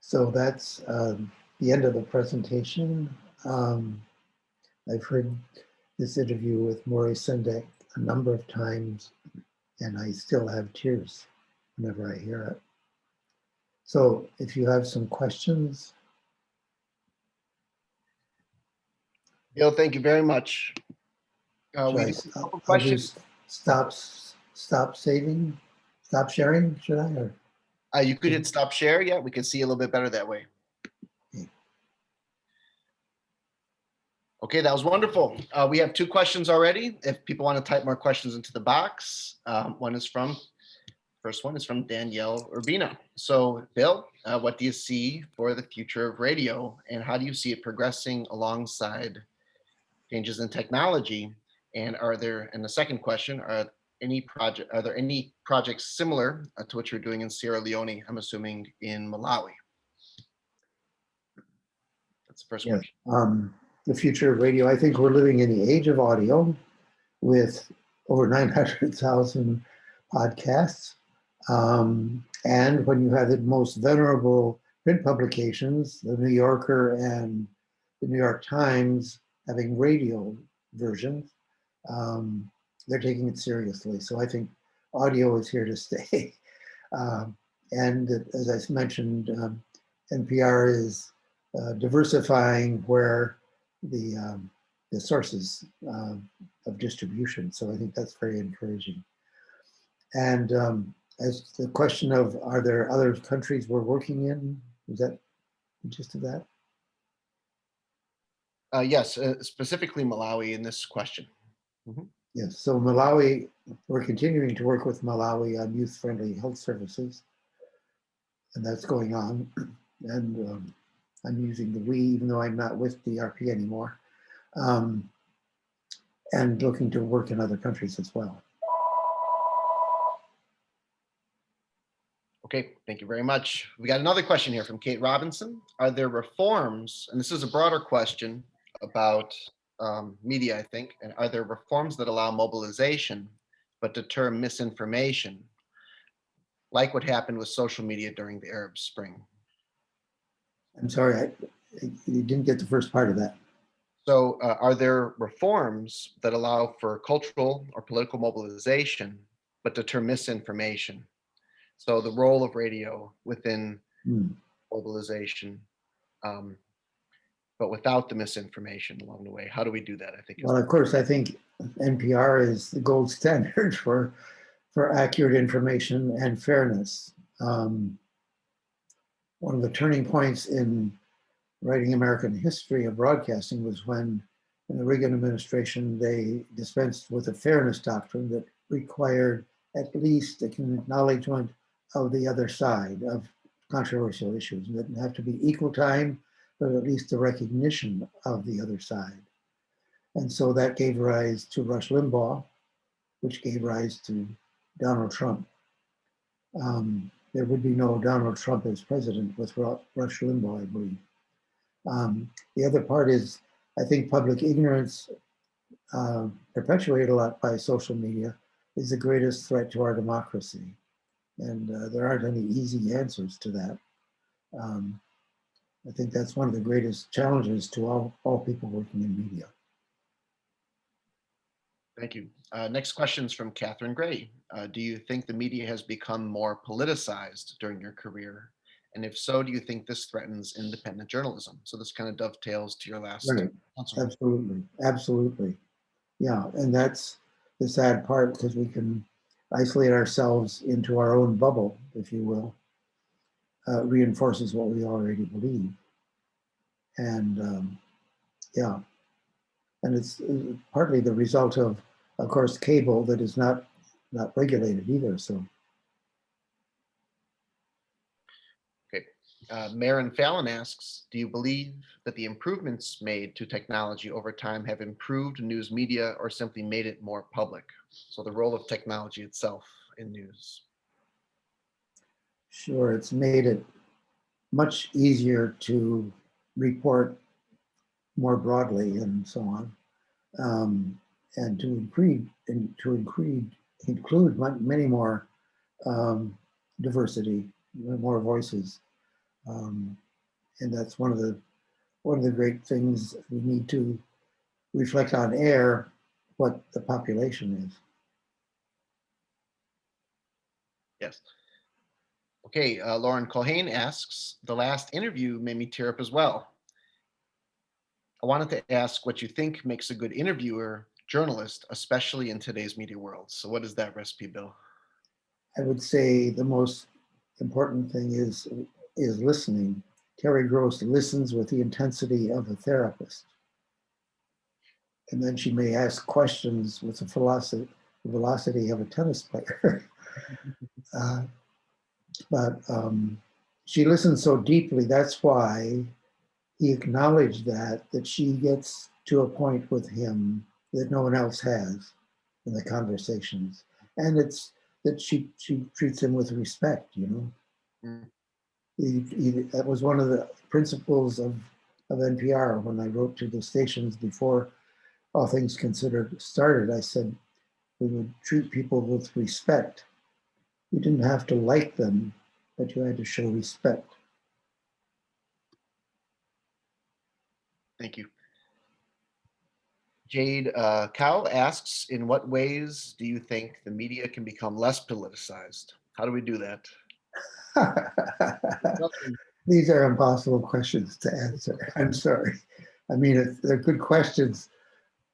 So that's the end of the presentation. I've heard this interview with Maurice Sendak a number of times, and I still have tears whenever I hear it. So if you have some questions. Bill, thank you very much. I'll just stop sharing, should I? Or? You could hit stop share. Yeah, we can see a little bit better that way. Okay, that was wonderful. We have 2 questions already. If people want to type more questions into the box, first one is from Danielle Urbina. So Bill, what do you see for the future of radio, and how do you see it progressing alongside changes in technology? And the second question, are there any projects similar to what you're doing in Sierra Leone, I'm assuming in Malawi? That's the first question. The future of radio, I think we're living in the age of audio with over 900,000 podcasts. And when you have the most venerable print publications, the New Yorker and the New York Times having radio versions, they're taking it seriously. So I think audio is here to stay. And as I mentioned, NPR is diversifying where the sources of distribution. So I think that's very encouraging. And as the question of, are there other countries we're working in? Is that the gist of that? Yes, specifically Malawi in this question. Mm-hmm. Yes, so Malawi, we're continuing to work with Malawi on youth-friendly health services, and that's going on. And I'm using the we, even though I'm not with DRP anymore, and looking to work in other countries as well. Okay, thank you very much. We got another question here from Kate Robinson. Are there reforms, and this is a broader question about media, I think, and are there reforms that allow mobilization but deter misinformation, like what happened with social media during the Arab Spring? I'm sorry, you didn't get the first part of that. So are there reforms that allow for cultural or political mobilization but deter misinformation? So the role of radio within mobilization, but without the misinformation along the way. How do we do that? I think. Well, of course, I think NPR is the gold standard for accurate information and fairness. One of the turning points in writing American history of broadcasting was when, in the Reagan administration, they dispensed with a fairness doctrine that required at least an acknowledgement of the other side of controversial issues. It didn't have to be equal time, but at least the recognition of the other side. And so that gave rise to Rush Limbaugh, which gave rise to Donald Trump. There would be no Donald Trump as president with Rush Limbaugh, I believe. The other part is, I think public ignorance, perpetuated a lot by social media, is the greatest threat to our democracy. And there aren't any easy answers to that. I think that's one of the greatest challenges to all people working in media. Thank you. Next question is from Catherine Gray. Do you think the media has become more politicized during your career? And if so, do you think this threatens independent journalism? So this kind of dovetails to your last Right. answer. Absolutely. Absolutely. Yeah. And that's the sad part, because we can isolate ourselves into our own bubble, if you will. Reinforces what we already believe. And yeah. And it's partly the result of course, cable that is not regulated either. So. Okay. Marin Fallon asks, do you believe that the improvements made to technology over time have improved news media or simply made it more public? So the role of technology itself in news. Sure, it's made it much easier to report more broadly and so on, and to include many more diversity, more voices, and that's one of the great things we need to reflect on air, what the population is. Yes. Okay, Lauren Colhane asks, the last interview made me tear up as well. I wanted to ask what you think makes a good interviewer, journalist, especially in today's media world. So what is that recipe, Bill? I would say the most important thing is listening. Terry Gross listens with the intensity of a therapist. And then she may ask questions with the velocity of a tennis player. But she listens so deeply. That's why he acknowledged that she gets to a point with him that no one else has in the conversations. And it's that she treats him with respect, you know. That was one of the principles of NPR when I wrote to the stations before All Things Considered started. I said we would treat people with respect. You didn't have to like them, but you had to show respect. Thank you. Jade Cow asks, in what ways do you think the media can become less politicized? How do we do that? These are impossible questions to answer. I'm sorry. I mean, they're good questions,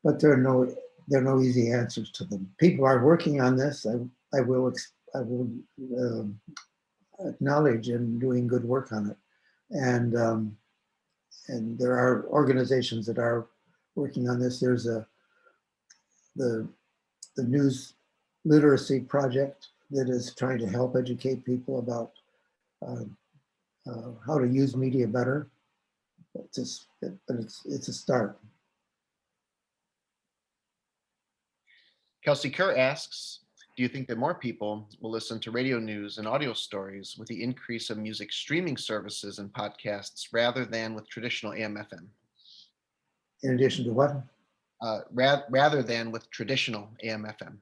but there are no easy answers to them. People are working on this. I will acknowledge and doing good work on it, and there are organizations that are working on this. There's the News Literacy Project that is trying to help educate people about how to use media better. But it's a start. Kelsey Kerr asks, do you think that more people will listen to radio news and audio stories with the increase of music streaming services and podcasts rather than with traditional AM/FM? In addition to what? Rather than with traditional AM/FM.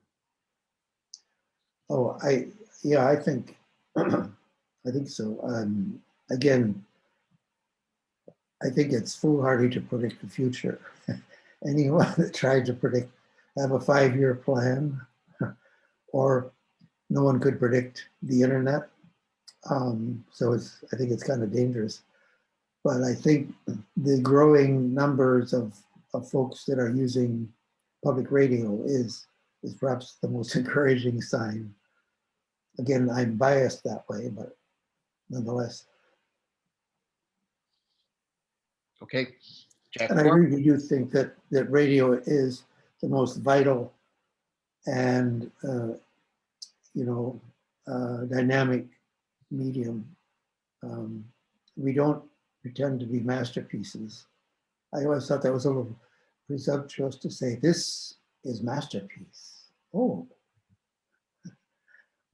Oh, I think I think so. Again, I think it's foolhardy to predict the future. Anyone that tried to have a 5-year plan, or no one could predict the internet. So I think it's kind of dangerous. But I think the growing numbers of folks that are using public radio is perhaps the most encouraging sign. Again, I'm biased that way, but nonetheless. Okay, Jack. And I really do think that radio is the most vital and dynamic medium. We don't pretend to be masterpieces. I always thought that was a little presumptuous to say this is masterpiece. Oh,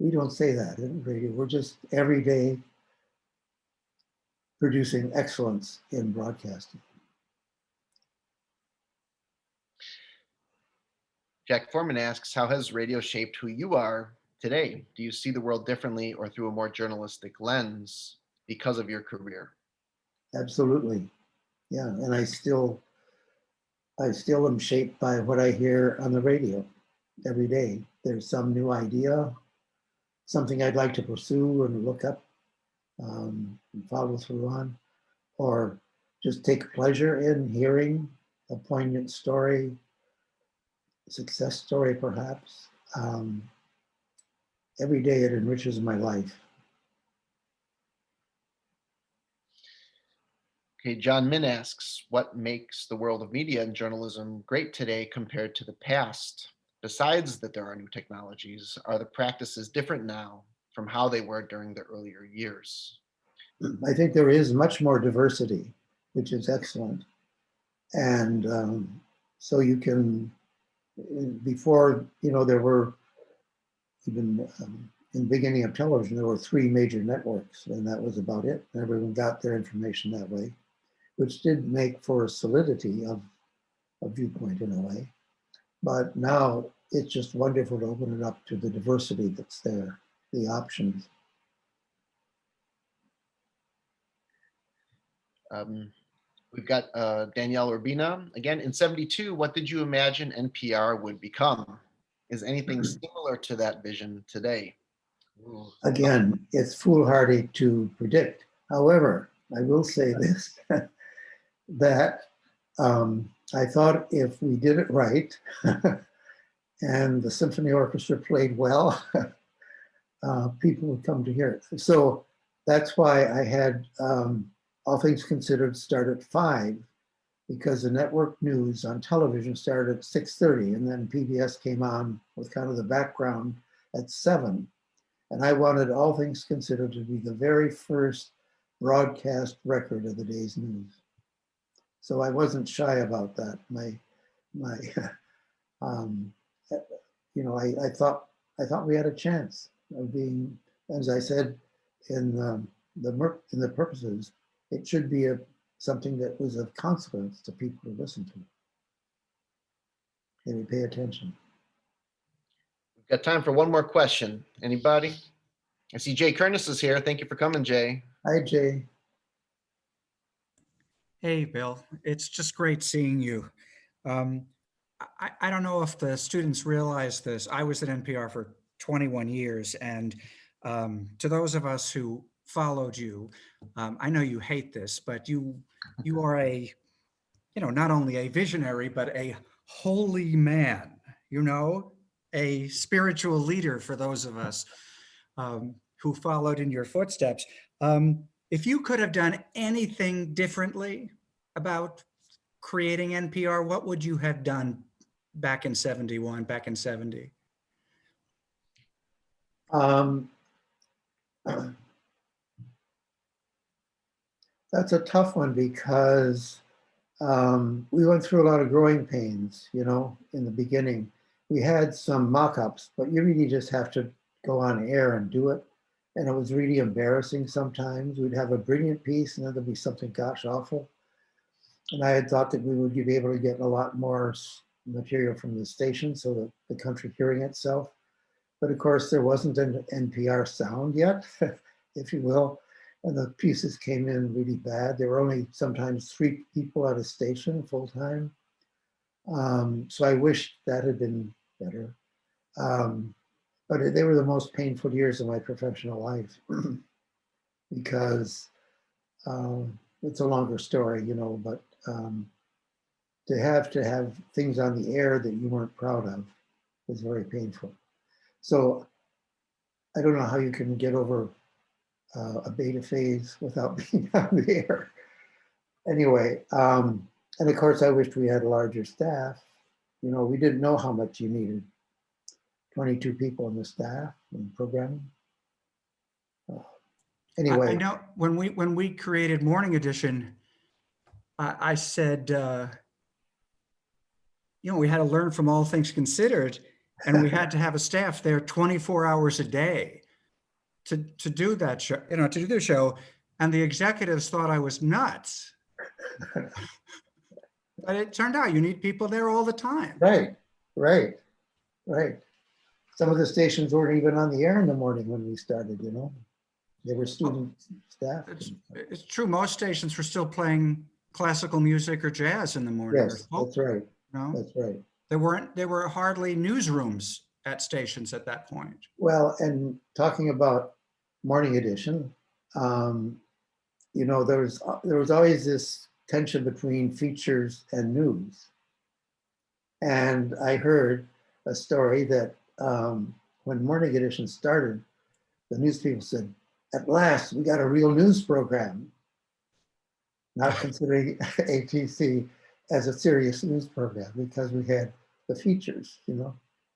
We don't say that in radio. We're just every day producing excellence in broadcasting. Jack Foreman asks, how has radio shaped who you are today? Do you see the world differently or through a more journalistic lens because of your career? Absolutely. Yeah, and I still am shaped by what I hear on the radio every day. There's some new idea, something I'd like to pursue and look up and follow through on, or just take pleasure in hearing a poignant story, success story perhaps. Every day it enriches my life. Okay, John Min asks, what makes the world of media and journalism great today compared to the past? Besides that there are new technologies, are the practices different now from how they were during the earlier years? I think there is much more diversity, which is excellent. And so you can, before, there were, even in the beginning of television, there were 3 major networks, and that was about it. Everyone got their information that way, which did make for a solidity of a viewpoint in a way. But now it's just wonderful to open it up to the diversity that's there, the options. We've got Danielle Urbina. Again, in 72, what did you imagine NPR would become? Is anything similar to that vision today? Again, it's foolhardy to predict. However, I will say this, that I thought if we did it right and the symphony orchestra played well, people would come to hear it. So that's why I had All Things Considered start at 5, because the network news on television started at 6:30, and then PBS came on with kind of the background at 7. And I wanted All Things Considered to be the very first broadcast record of the day's news. So I wasn't shy about that. I thought we had a chance of being, as I said in the purposes, it should be something that was of consequence to people to listen to. They would pay attention. We've got time for one more question. Anybody? I see Jay Kernis is here. Thank you for coming, Jay. Hi, Jay. Hey, Bill. It's just great seeing you. I don't know if the students realize this. I was at NPR for 21 years, and to those of us who followed you, I know you hate this, but you are not only a visionary, but a holy man, a spiritual leader for those of us who followed in your footsteps. If you could have done anything differently about creating NPR, what would you have done back in 71, back in 70? That's a tough one because we went through a lot of growing pains, in the beginning. We had some mock-ups, but you really just have to go on air and do it. And it was really embarrassing sometimes. We'd have a brilliant piece and then there'd be something gosh awful. And I had thought that we would be able to get a lot more material from the station so that the country hearing itself. But of course, there wasn't an NPR sound yet, if you will. And the pieces came in really bad. There were only sometimes 3 people at a station full time. So I wished that had been better. But they were the most painful years of my professional life because it's a longer story, but to have things on the air that you weren't proud of was very painful. So I don't know how you can get over a beta phase without being on the air. Anyway, and of course I wished we had a larger staff. We didn't know how much you needed. 22 people on the staff and programming. Anyway. I know when we created Morning Edition, I said, we had to learn from All Things Considered. and we had to have a staff there 24 hours a day to do that show, to do the show. And the executives thought I was nuts. But it turned out you need people there all the time. Right. Some of the stations weren't even on the air in the morning when we started, They were student staff. It's true. Most stations were still playing classical music or jazz in the morning. Yes, that's right. No, That's right. There were hardly newsrooms at stations at that point. Well, and talking about morning edition, there was always this tension between features and news. And I heard a story that when morning edition started, the news people said, "At last, we got a real news program," not considering ATC as a serious news program because we had the features,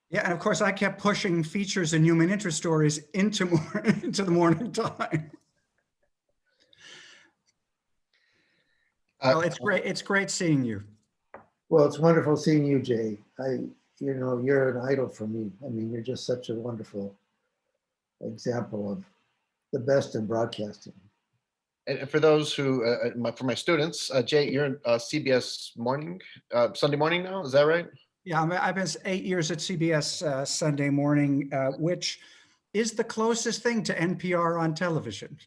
Yeah, and of course, I kept pushing features and human interest stories into the morning time. Well, it's great. It's great seeing you. Well, it's wonderful seeing you, Jay. You're an idol for me. I mean, you're just such a wonderful example of the best in broadcasting. And for those who, for my students, Jay, you're in CBS morning, Sunday morning now, is that right? Yeah, I've been 8 years at CBS Sunday morning, which is the closest thing to NPR on television.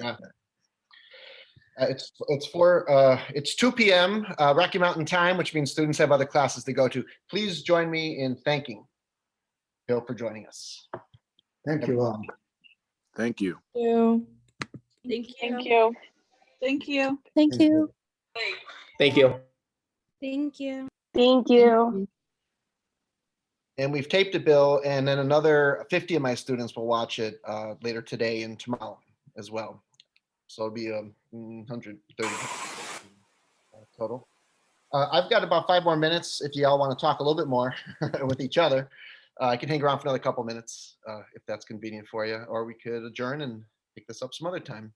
Yeah. It's 2 p.m. Rocky Mountain time, which means students have other classes to go to. Please join me in thanking Bill for joining us. Thank you all. Thank you. Thank you. Thank you. Thank you. Thank you. Thank you. Thank you. Thank you. And we've taped it, Bill, and then another 50 of my students will watch it later today and tomorrow as well. So it'll be 130 total. I've got about 5 more minutes if y'all want to talk a little bit more with each other. I can hang around for another couple minutes if that's convenient for you, or we could adjourn and pick this up some other time.